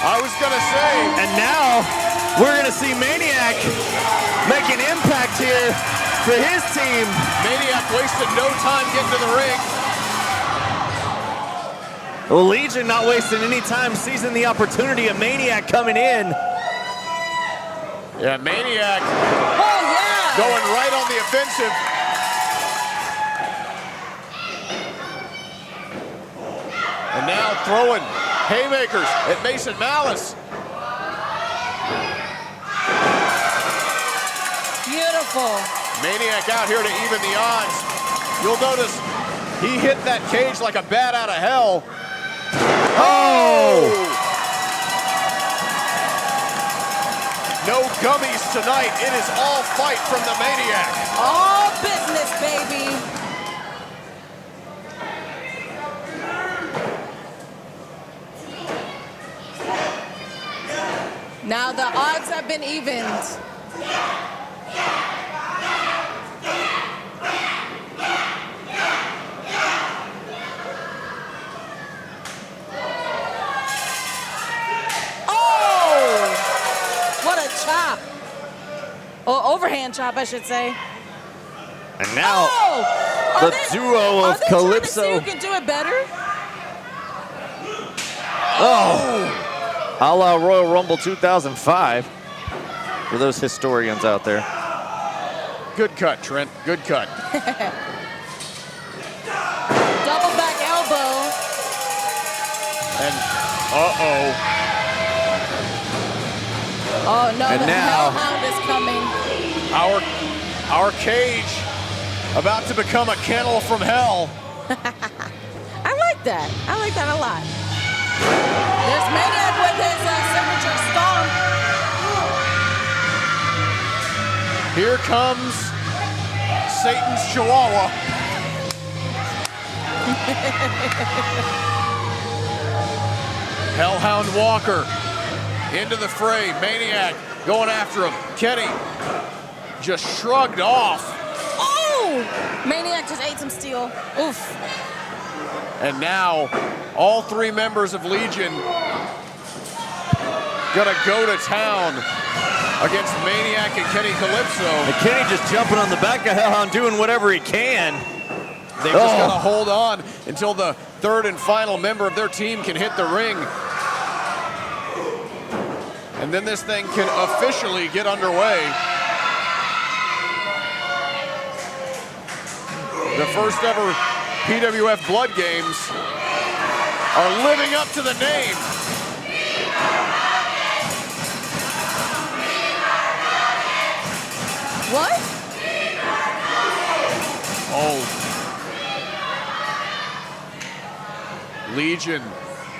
I was going to say... And now we're going to see Maniac make an impact here for his team. Maniac wasted no time getting to the ring. Well, Legion not wasting any time, seizing the opportunity of Maniac coming in. Yeah, Maniac going right on the offensive. And now throwing haymakers at Mason Malice. Beautiful. Maniac out here to even the odds. You'll notice he hit that cage like a bat out of hell. Oh! No gummies tonight. It is all fight from the Maniac. All business, baby. Now the odds have been evened. Chop. Oh, overhand chop, I should say. And now the duo of Calypso. Are they trying to see who can do it better? Oh, a la Royal Rumble 2005 for those historians out there. Good cut, Trent. Good cut. Double back elbow. And uh-oh. Oh no, and the now hellhound is coming. Our cage about to become a kennel from hell. I like that. I like that a lot. There's Maniac with his signature stomp. Here comes Satan's Chihuahua. Hellhound Walker into the fray. Maniac going after him. Kenny just shrugged off. Oh! Maniac just ate some steel. Oof. And now all three members of Legion gonna go to town against Maniac and Kenny Calypso. And Kenny just jumping on the back of Hellhound, doing whatever he can. They've just gotta hold on until the third and final member of their team can hit the ring. And then this thing can officially get underway. The first ever PWF Blood Games are living up to the name. What? Oh. Legion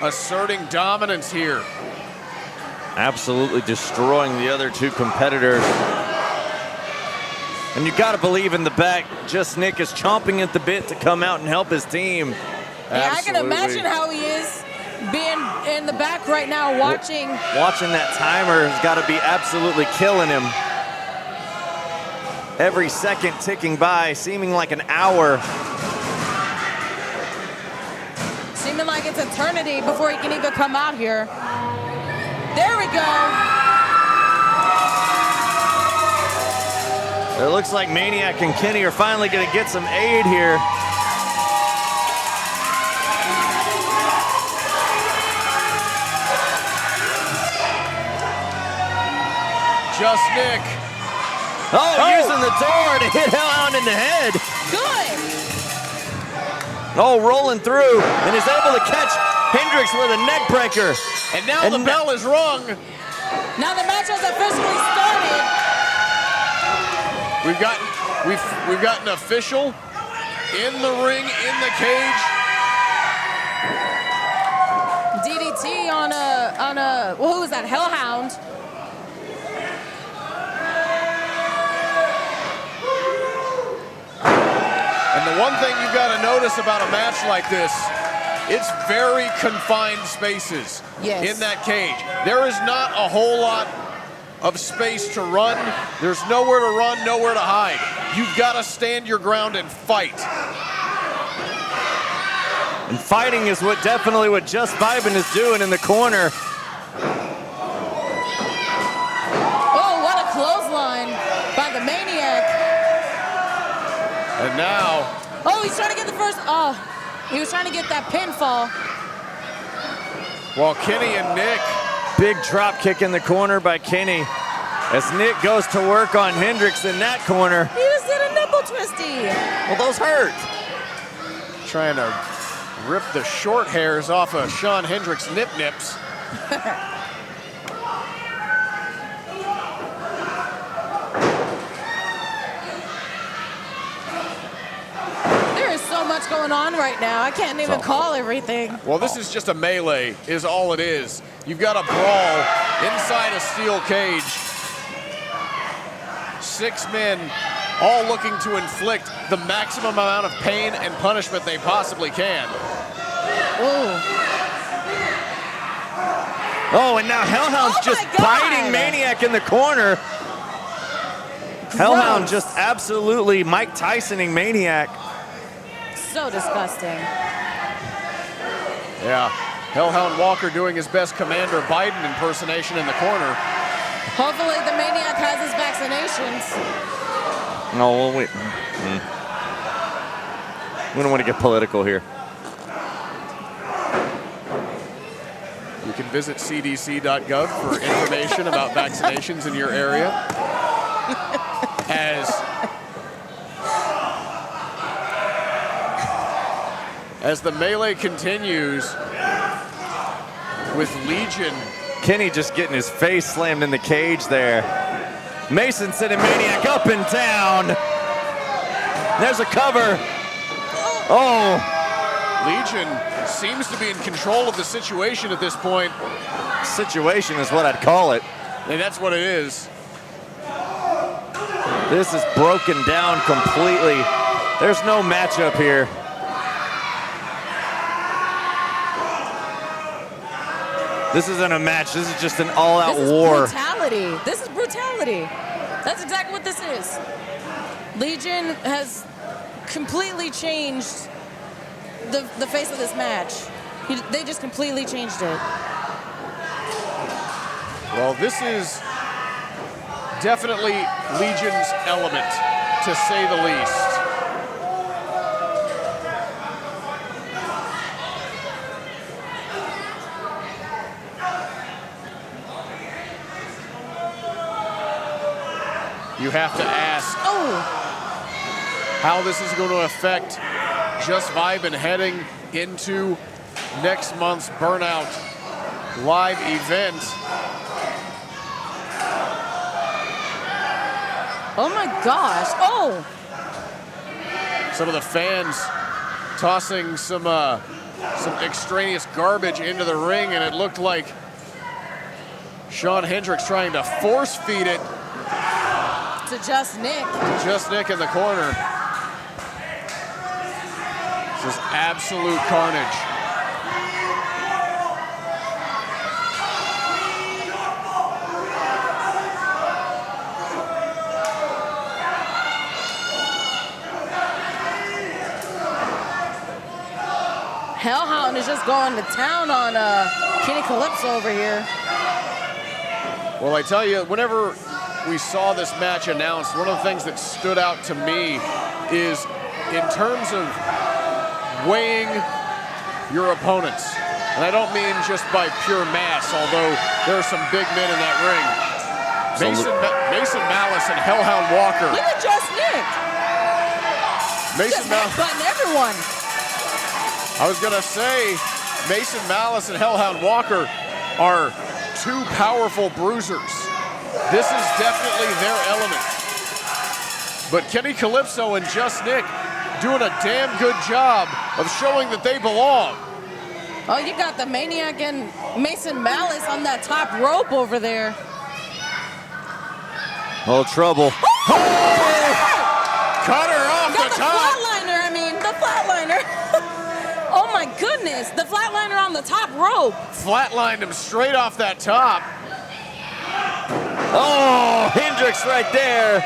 asserting dominance here. Absolutely destroying the other two competitors. And you got to believe in the back, Just Nick is chomping at the bit to come out and help his team. Yeah, I can imagine how he is being in the back right now watching. Watching that timer has got to be absolutely killing him. Every second ticking by, seeming like an hour. Seeming like it's eternity before he can even come out here. There we go. It looks like Maniac and Kenny are finally going to get some aid here. Just Nick. Using the door to hit Hellhound in the head. Good. Rolling through, and is able to catch Hendricks with a neck breaker. And now the bell is rung. Now the match has officially started. We've got an official in the ring, in the cage. DDT on a well, who was that? Hellhound. And the one thing you've got to notice about a match like this, it's very confined spaces in that cage. There is not a whole lot of space to run. There's nowhere to run, nowhere to hide. You've got to stand your ground and fight. And fighting is definitely what Just Vibin is doing in the corner. Oh, what a clothesline by the Maniac. And now. Oh, he's trying to get the first. Oh, he was trying to get that pinfall. While Kenny and Nick. Big drop kick in the corner by Kenny as Nick goes to work on Hendricks in that corner. He just did a nipple twisty. Well, those hurt. Trying to rip the short hairs off of Shawn Hendricks' nips. There is so much going on right now. I can't even call everything. Well, this is just a melee, is all it is. You've got a brawl inside a steel cage. 6 men all looking to inflict the maximum amount of pain and punishment they possibly can. Oh, and now Hellhound's just biting Maniac in the corner. Hellhound just absolutely Mike Tysoning Maniac. So disgusting. Yeah, Hellhound Walker doing his best Commander Biden impersonation in the corner. Hopefully the Maniac has his vaccinations. No, well, wait. We don't want to get political here. You can visit cdc.gov for information about vaccinations in your area. As the melee continues with Legion. Kenny just getting his face slammed in the cage there. Mason sending Maniac up and down. There's a cover. Oh. Legion seems to be in control of the situation at this point. Situation is what I'd call it. And that's what it is. This is broken down completely. There's no matchup here. This isn't a match. This is just an all-out war. This is brutality. This is brutality. That's exactly what this is. Legion has completely changed the face of this match. They just completely changed it. Well, this is definitely Legion's element, to say the least. You have to ask how this is going to affect Just Vibin heading into next month's Burnout live event. Oh my gosh. Oh. Some of the fans tossing some extraneous garbage into the ring, and it looked like Shawn Hendricks trying to force feed it to Just Nick. Just Nick in the corner. Just absolute carnage. Hellhound is just going to town on Kenny Calypso over here. Well, I tell you, whenever we saw this match announced, one of the things that stood out to me is in terms of weighing your opponents. And I don't mean just by pure mass, although there are some big men in that ring. Mason Malice and Hellhound Walker. Look at Just Nick. Mason Malice. Button everyone. I was going to say, Mason Malice and Hellhound Walker are two powerful bruisers. This is definitely their element. But Kenny Calypso and Just Nick doing a damn good job of showing that they belong. Oh, you got the Maniac and Mason Malice on that top rope over there. Oh, trouble. Oh! Cut her off the top. Flatliner, I mean, the flatliner. Oh my goodness, the flatliner on the top rope. Flatlined him straight off that top. Oh, Hendricks right there.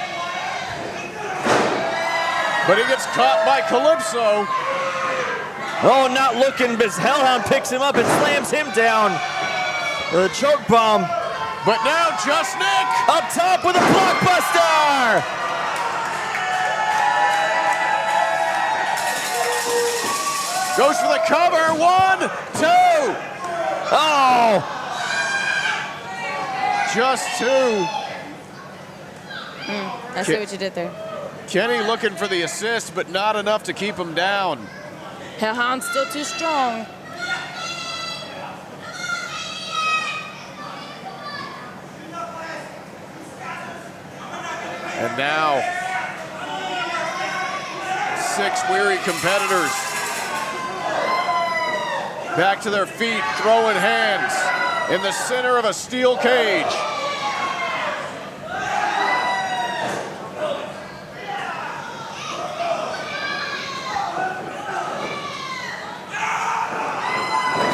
But he gets caught by Calypso. Oh, not looking, but Hellhound picks him up and slams him down. The choke bomb. But now Just Nick up top with a blockbuster. Goes for the cover. 1, 2. Oh. Just 2. I see what you did there. Kenny looking for the assist, but not enough to keep him down. Hellhound's still too strong. And now, 6 weary competitors back to their feet, throwing hands in the center of a steel cage.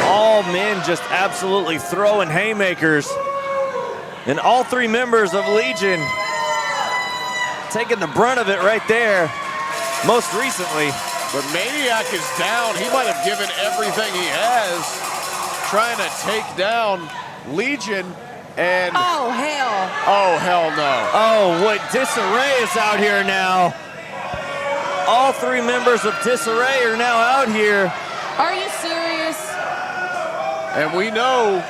All men just absolutely throwing haymakers. And all 3 members of Legion taking the brunt of it right there, most recently. But Maniac is down. He might have given everything he has trying to take down Legion. And oh, hell. Oh, hell no. Oh, what disarray is out here now. All 3 members of Disarray are now out here. Are you serious? And we know.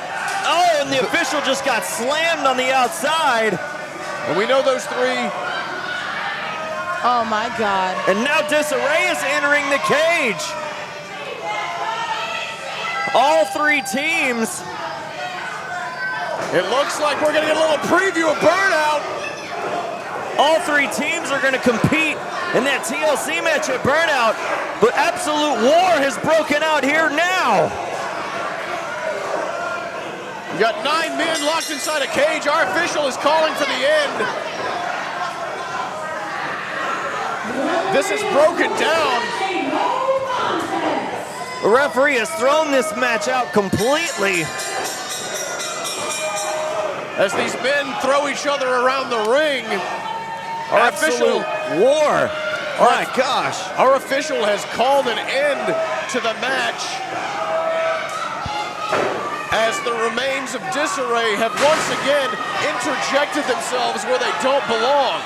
Oh, and the official just got slammed on the outside. And we know those 3. Oh my God. And now Disarray is entering the cage. All 3 teams. It looks like we're gonna get a little preview of Burnout. All 3 teams are gonna compete in that TLC match at Burnout, but absolute war has broken out here now. We got 9 men locked inside a cage. Our official is calling for the end. This is broken down. The referee has thrown this match out completely. As these men throw each other around the ring. Our official war. My gosh. Our official has called an end to the match as the remains of Disarray have once again interjected themselves where they don't belong.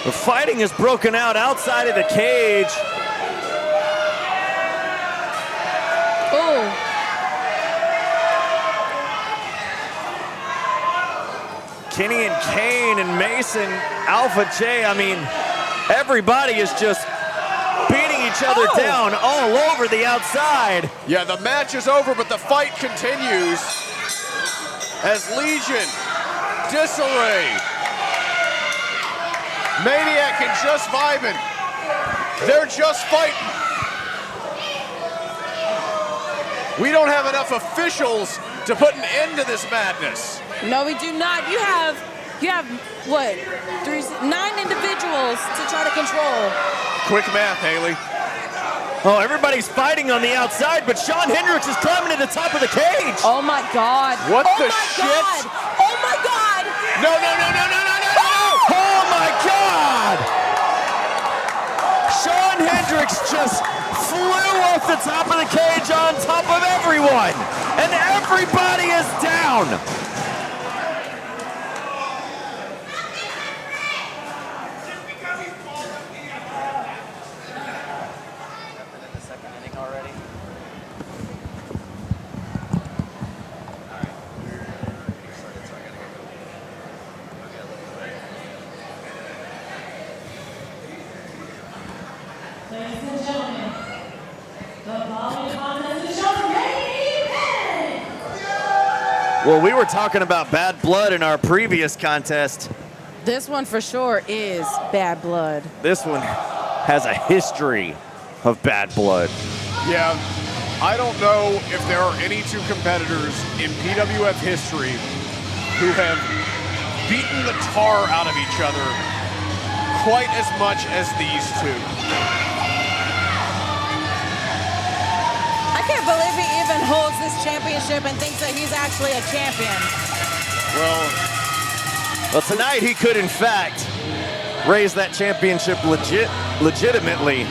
The fighting is broken out outside of the cage. Oh. Kenny and Cain and Mason, Alpha J, I mean, everybody is just beating each other down all over the outside. Yeah, the match is over, but the fight continues as Legion, Disarray, Maniac and Just Vibin'. They're just fighting. We don't have enough officials to put an end to this madness. No, we do not. You have what? 9 individuals to try to control. Quick math, Haley. Oh, everybody's fighting on the outside, but Shawn Hendricks is climbing to the top of the cage. Oh my God. What oh the my shit? God. Oh my God. No, no, no, no, no, no, no, no. Oh my God! Shawn Hendricks just flew off the top of the cage on top of everyone, and everybody is down. Well, we were talking about bad blood in our previous contest. This one for sure is bad blood. This one has a history of bad blood. Yeah, I don't know if there are any 2 competitors in PWF history who have beaten the tar out of each other quite as much as these 2. I can't believe he even holds this championship and thinks that he's actually a champion. Well, tonight he could, in fact, raise that championship legitimately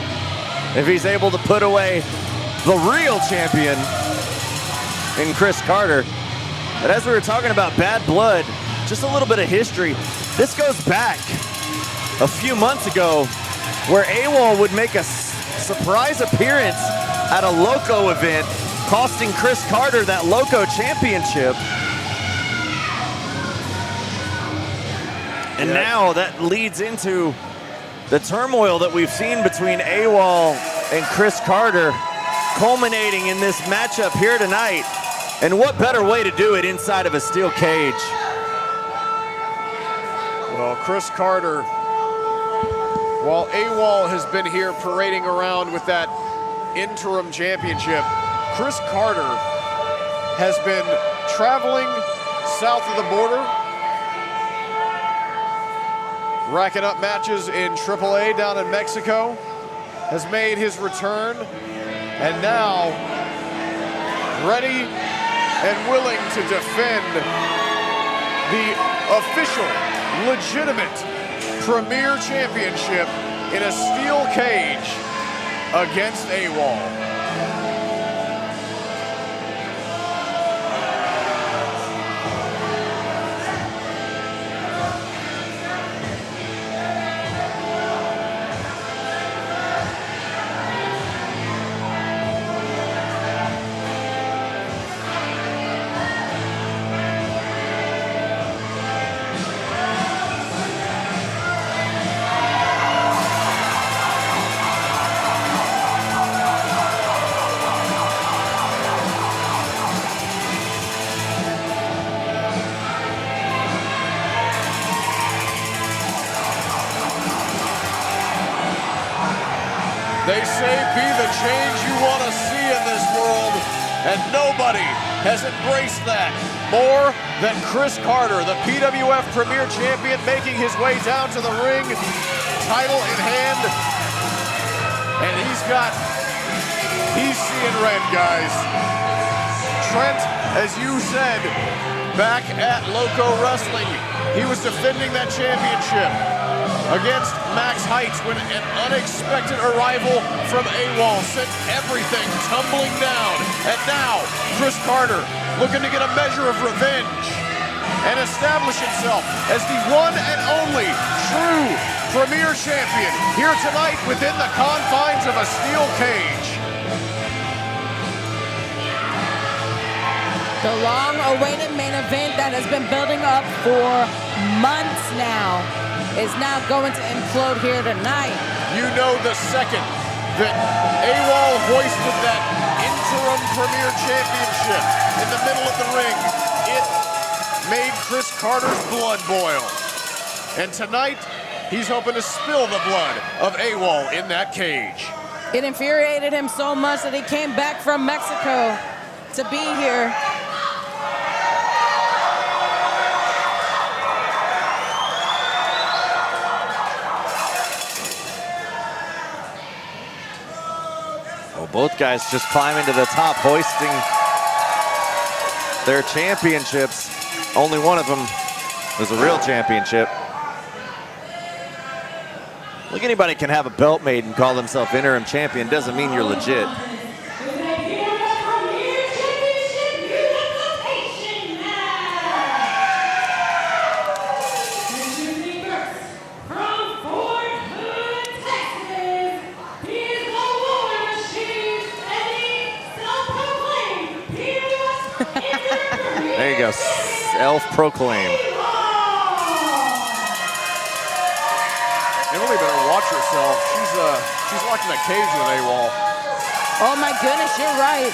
if he's able to put away the real champion in Chris Carter. But as we were talking about bad blood, just a little bit of history. This goes back a few months ago where AWOL would make a surprise appearance at a Loco event, costing Chris Carter that Loco championship. And now that leads into the turmoil that we've seen between AWOL and Chris Carter, culminating in this matchup here tonight. And what better way to do it inside of a steel cage? Well, Chris Carter, while AWOL has been here parading around with that interim championship, Chris Carter has been traveling south of the border, racking up matches in AAA down in Mexico, has made his return, and now ready and willing to defend the official, legitimate Premier Championship in a steel cage against AWOL. They say be the change you want to see in this world, and nobody has embraced that more than Chris Carter, the PWF Premier Champion, making his way down to the ring, title in hand, and he's seeing red, guys. Trent, as you said, back at Loco Wrestling, he was defending that championship against Max Heights when an unexpected arrival from AWOL sent everything tumbling down. And now, Chris Carter looking to get a measure of revenge and establish himself as the one and only true Premier Champion here tonight within the confines of a steel cage. The long-awaited main event that has been building up for months now is now going to implode here tonight. You know, the second that AWOL hoisted that interim Premier Championship in the middle of the ring, it made Chris Carter's blood boil. And tonight, he's hoping to spill the blood of AWOL in that cage. It infuriated him so much that he came back from Mexico to be here. Both guys just climbing to the top, hoisting their championships. Only one of them is a real championship. Look, anybody can have a belt made and call themselves interim champion. Doesn't mean you're legit. There you go, self-proclaimed. Emily better watch herself. She's locked in a cage with AWOL. Oh my goodness, you're right.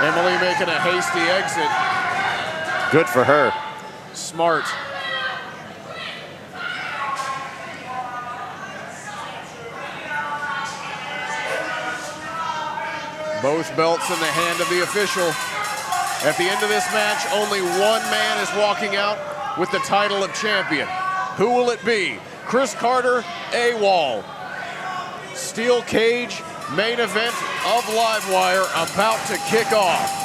Emily making a hasty exit. Good for her. Smart. Both belts in the hand of the official. At the end of this match, only one man is walking out with the title of champion. Who will it be? Chris Carter, AWOL. Steel cage, main event of Livewire about to kick off.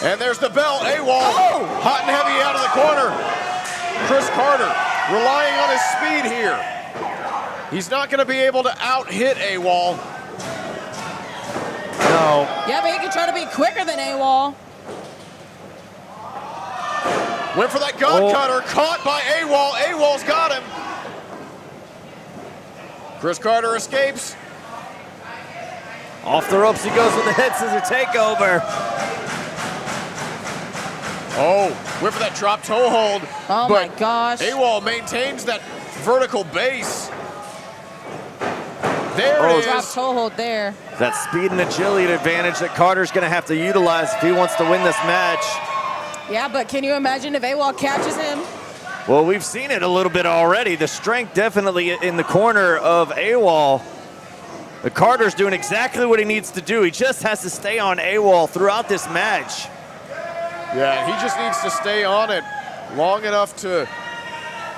And there's the bell, AWOL, hot and heavy out of the corner. Chris Carter relying on his speed here. He's not gonna be able to out-hit AWOL. No. Yeah, but he can try to be quicker than AWOL. Went for that gun cutter, caught by AWOL. AWOL's got him. Chris Carter escapes. Off the ropes he goes with the head scissor takeover. Oh, went for that drop toe hold. Oh my gosh. AWOL maintains that vertical base. There it is. Drop toe hold there. That speed and agility advantage that Carter's gonna have to utilize if he wants to win this match. Yeah, but can you imagine if AWOL catches him? Well, we've seen it a little bit already. The strength definitely in the corner of AWOL. But Carter's doing exactly what he needs to do. He just has to stay on AWOL throughout this match. Yeah, he just needs to stay on it long enough to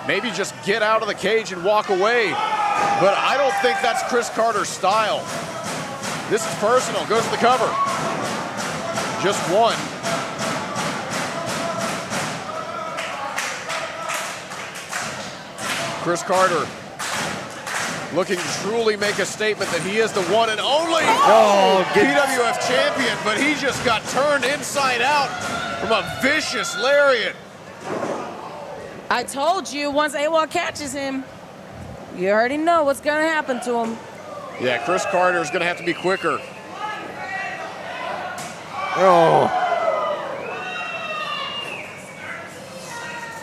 maybe just get out of the cage and walk away. But I don't think that's Chris Carter's style. This is personal, goes to the cover. Just one. Chris Carter looking to truly make a statement that he is the one and only PWF champion, but he just got turned inside out from a vicious lariat. I told you, once AWOL catches him, you already know what's gonna happen to him. Yeah, Chris Carter is gonna have to be quicker.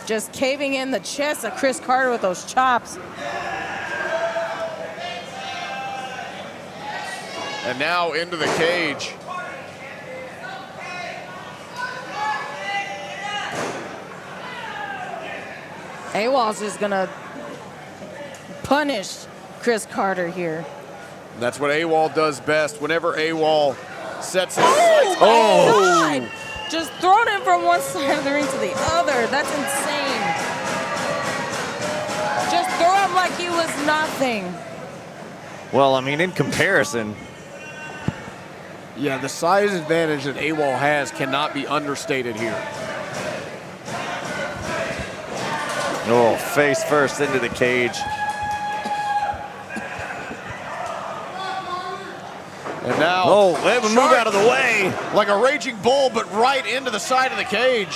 Just caving in the chest of Chris Carter with those chops. And now into the cage. AWOL's just gonna punish Chris Carter here. That's what AWOL does best. Whenever AWOL sets his Oh, sights. my God. Just thrown him from one side of the ring to the other. That's insane. Just throw him like he was nothing. Well, I mean, in comparison. Yeah, the size advantage that AWOL has cannot be understated here. Oh, face first into the cage. And now, they have a move out of the way. Like a raging bull, but right into the side of the cage.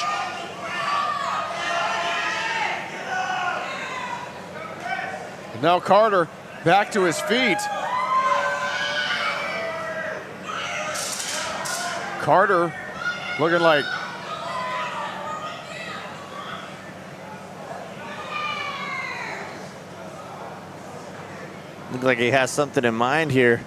And now Carter back to his feet. Carter looking like Looks like he has something in mind here.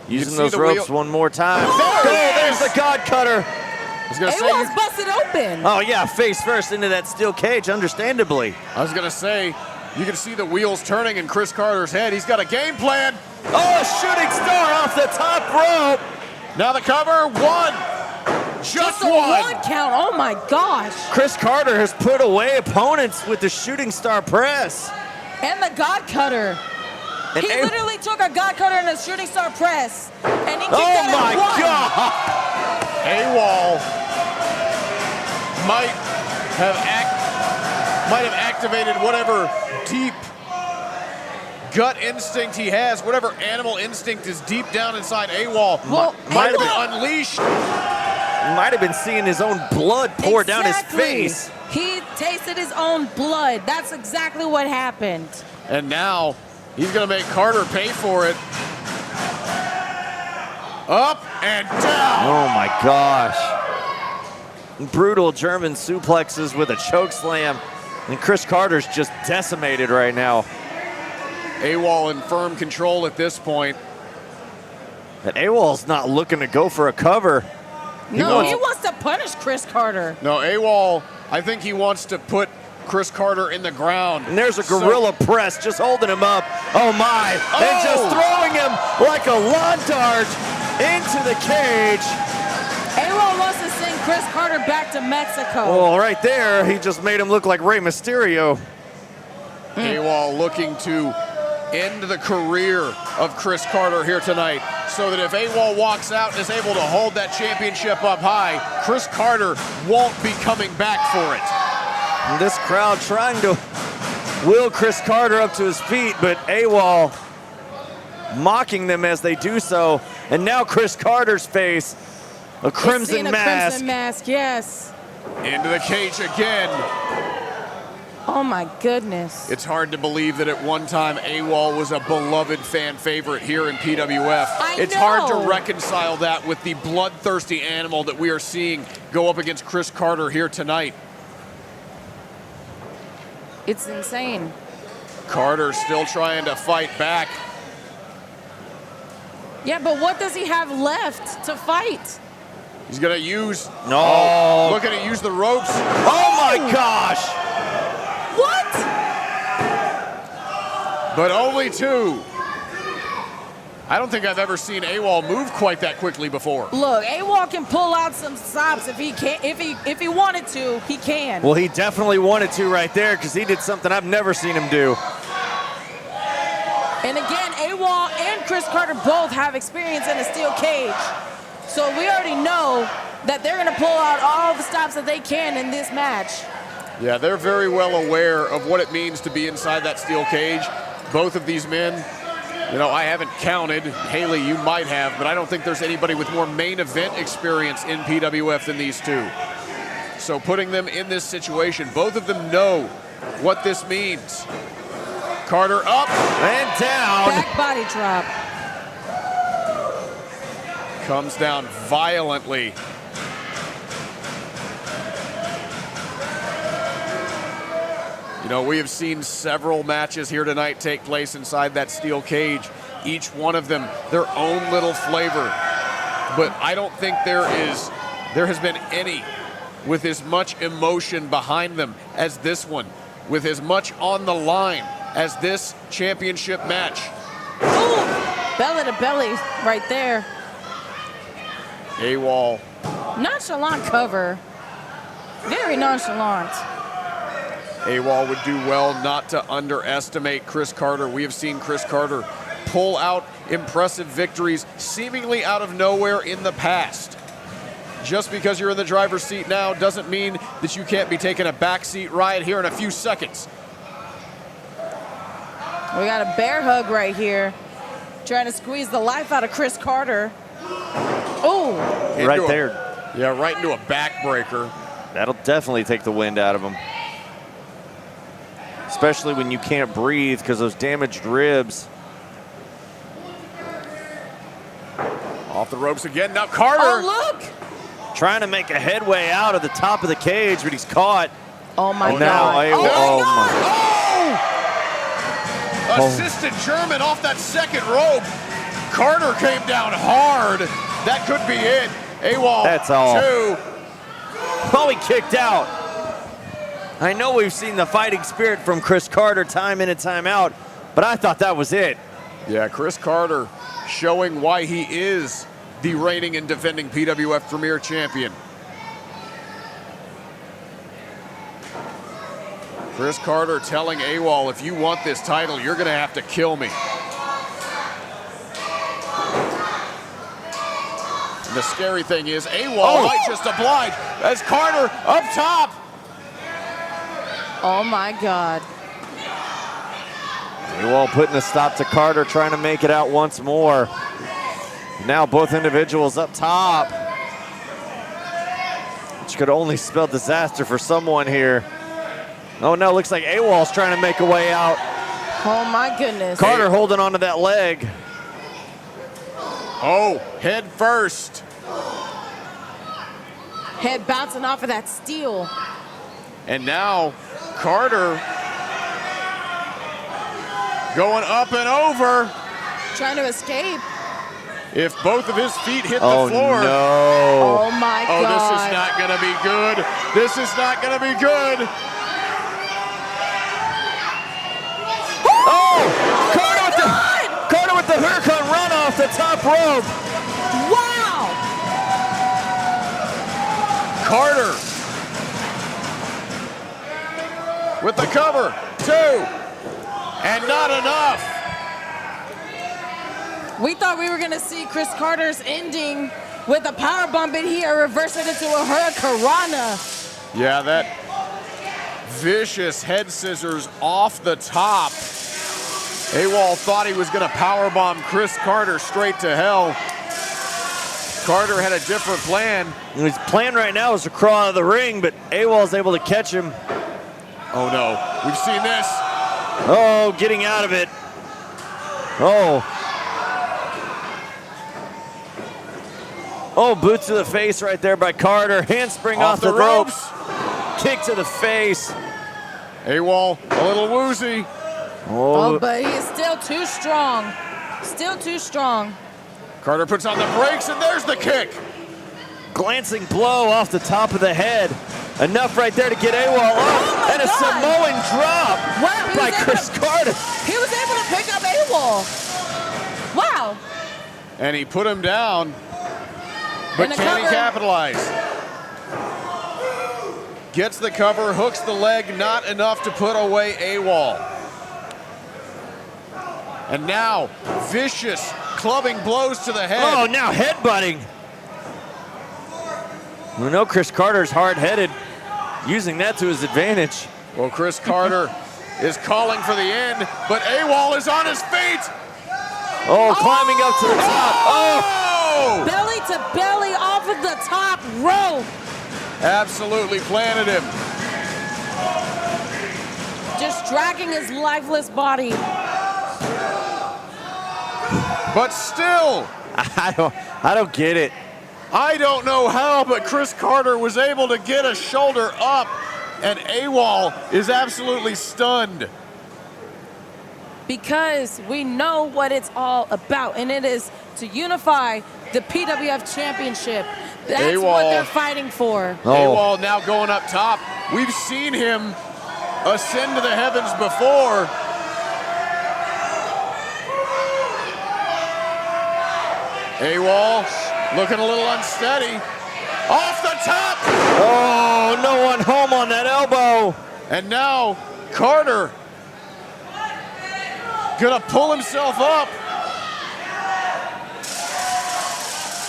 Using those the ropes one more time. There's the God Cutter. I was gonna say, AWOL's busted open. Oh yeah, face first into that steel cage, understandably. I was gonna say, you can see the wheels turning in Chris Carter's head. He's got a game plan. Oh, shooting star off the top rope. Now the cover, one. Just one count. Oh my gosh. Chris Carter has put away opponents with the shooting star press. And the God Cutter. And he literally took a God Cutter and a shooting star press, and he kicked oh out my at one. God! AWOL might have activated whatever deep gut instinct he has, whatever animal instinct is deep down inside AWOL. Well, might have been unleashed. Might have been seeing his own blood pour down his face. He tasted his own blood. That's exactly what happened. And now he's gonna make Carter pay for it. Up and down. Oh my gosh. Brutal German suplexes with a choke slam. And Chris Carter's just decimated right now. AWOL in firm control at this point. But AWOL's not looking to go for a cover. He wants to punish Chris Carter. No, AWOL, I think he wants to put Chris Carter in the ground. And there's a gorilla press just holding him up. Oh my, and just throwing him like a lawn dart into the cage. AWOL wants to send Chris Carter back to Mexico. Well, right there, he just made him look like Rey Mysterio. AWOL looking to end the career of Chris Carter here tonight, so that if AWOL walks out and is able to hold that championship up high, Chris Carter won't be coming back for it. And this crowd trying to will Chris Carter up to his feet, but AWOL mocking them as they do so. And now Chris Carter's face, a crimson mask. Crimson mask, yes. Into the cage again. Oh my goodness. It's hard to believe that at one time AWOL was a beloved fan favorite here in PWF. It's hard to reconcile that with the bloodthirsty animal that we are seeing go up against Chris Carter here tonight. It's insane. Carter still trying to fight back. Yeah, but what does he have left to fight? He's gonna use, looking to use the ropes. Oh my gosh! What? But only two. I don't think I've ever seen AWOL move quite that quickly before. Look, AWOL can pull out some stops if he can. If he wanted to, he can. Well, he definitely wanted to right there, because he did something I've never seen him do. And again, AWOL and Chris Carter both have experience in a steel cage. So we already know that they're going to pull out all the stops that they can in this match. Yeah, they're very well aware of what it means to be inside that steel cage. Both of these men, you know, I haven't counted. Haley, you might have, but I don't think there's anybody with more main event experience in PWF than these two. So putting them in this situation, both of them know what this means. Carter up and down. Back body drop. Comes down violently. You know, we have seen several matches here tonight take place inside that steel cage. Each one of them their own little flavor. But I don't think there has been any with as much emotion behind them as this one, with as much on the line as this championship match. Ooh, belly to belly right there. AWOL. Nonchalant cover. Very nonchalant. AWOL would do well not to underestimate Chris Carter. We have seen Chris Carter pull out impressive victories seemingly out of nowhere in the past. Just because you're in the driver's seat now doesn't mean that you can't be taking a backseat ride here in a few seconds. We got a bear hug right here. Trying to squeeze the life out of Chris Carter. Oh! Right there. Yeah, right into a backbreaker. That'll definitely take the wind out of him. Especially when you can't breathe because those damaged ribs. Off the ropes again. Now Carter. Oh, look! Trying to make a headway out of the top of the cage, but he's caught. Oh my and God. Now, Assisted German off that second rope. Carter came down hard. That could be it. AWOL. That's all. 2. Oh, he kicked out. I know we've seen the fighting spirit from Chris Carter time in and time out, but I thought that was it. Yeah, Chris Carter showing why he is the reigning and defending PWF Premier Champion. Chris Carter telling AWOL, if you want this title, you're going to have to kill me. And the scary thing is AWOL might just oblige as Carter up top. Oh my God. AWOL putting a stop to Carter, trying to make it out once more. Now both individuals up top, which could only spell disaster for someone here. Oh no, looks like AWOL's trying to make a way out. Oh my goodness. Carter holding onto that leg. Oh, head first. Head bouncing off of that steel. And now Carter going up and over. Trying to escape. If both of his feet hit Oh, the floor. no. Oh my Oh, God. this is not going to be good. This is not going to be good. Oh! Carter with the Hurricane run off the top rope. Wow! Carter with the cover. 2. And not enough. We thought we were going to see Chris Carter's ending with a power bomb, but here reverse it into a Hurricanrana. Yeah, that vicious head scissors off the top. AWOL thought he was going to powerbomb Chris Carter straight to hell. Carter had a different plan. His plan right now is to crawl out of the ring, but AWOL is able to catch him. Oh no, we've seen this. Oh, getting out of it. Oh. Oh, boot to the face right there by Carter. Handspring off the ropes. Kick to the face. AWOL a little woozy. Oh, but he is still too strong. Still too strong. Carter puts on the brakes, and there's the kick. Glancing blow off the top of the head. Enough right there to get AWOL up. Oh and a Samoan drop by Chris Carter. He was able to pick up AWOL. Wow. And he put him down. But And the can he cover. capitalize? Gets the cover, hooks the leg, not enough to put away AWOL. And now, vicious clubbing blows to the head. Oh, now headbutting. We know Chris Carter's hard-headed, using that to his advantage. Well, Chris Carter is calling for the end, but AWOL is on his feet. Oh, climbing up to the top. Oh! Belly to belly off of the top rope. Absolutely planted him. Just dragging his lifeless body. But still, I don't get it. I don't know how, but Chris Carter was able to get a shoulder up, and AWOL is absolutely stunned. Because we know what it's all about, and it is to unify the PWF Championship. That's AWOL. what they're fighting for. AWOL now going up top. We've seen him ascend to the heavens before. AWOL looking a little unsteady. Off the top! Oh, no one home on that elbow. And now Carter gonna pull himself up.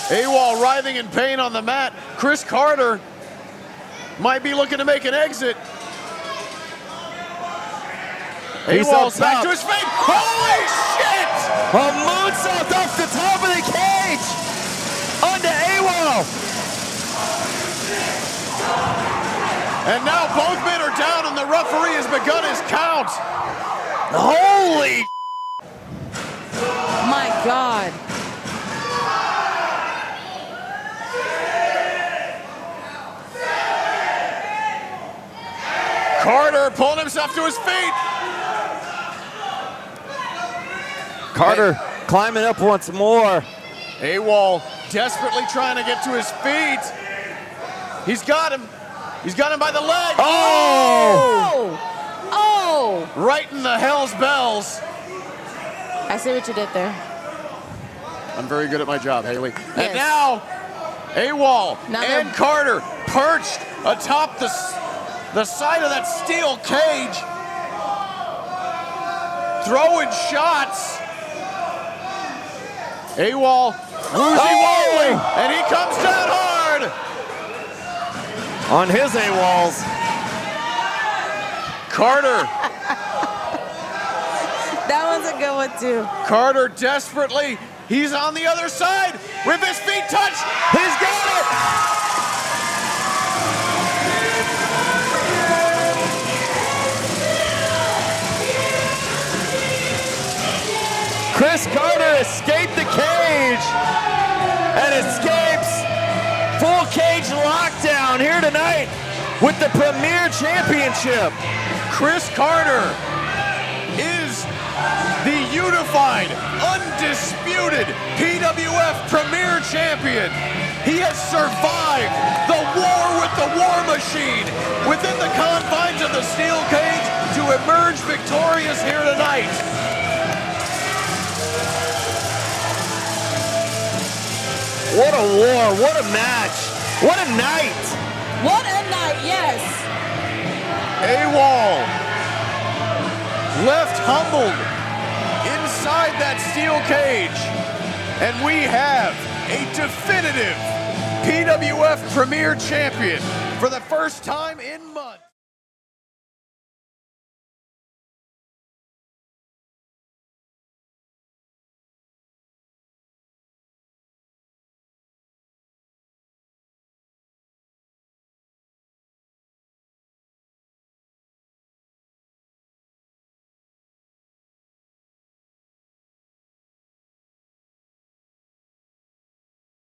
AWOL writhing in pain on the mat. Chris Carter might be looking to make an exit. He's AWOL's up back top. to his feet. Holy shit! A moonsault off the top of the cage. Onto AWOL. And now both men are down and the referee has begun his count. Holy! My God. Carter pulling himself to his feet. Carter climbing up once more. AWOL desperately trying to get to his feet. He's got him. He's got him by the leg. Oh! Oh! Right in the hell's bells. I see what you did there. I'm very good at my job, Haley. Yes. And now, AWOL Now and they're- Carter perched atop the side of that steel cage, throwing shots. AWOL woozy-wobbly, and he comes down hard. On his AWOLs. Carter. That was a good one, too. Carter desperately, he's on the other side with his feet touched. He's got it. Chris Carter escaped the cage and escapes full cage lockdown here tonight with the Premier Championship. Chris Carter is the unified, undisputed PWF Premier Champion. He has survived the war with the War Machine within the confines of the steel cage to emerge victorious here tonight. What a war, what a match, what a night. What a night, yes. Awall left humbled inside that steel cage. And we have a definitive PWF Premier Champion for the first time in months.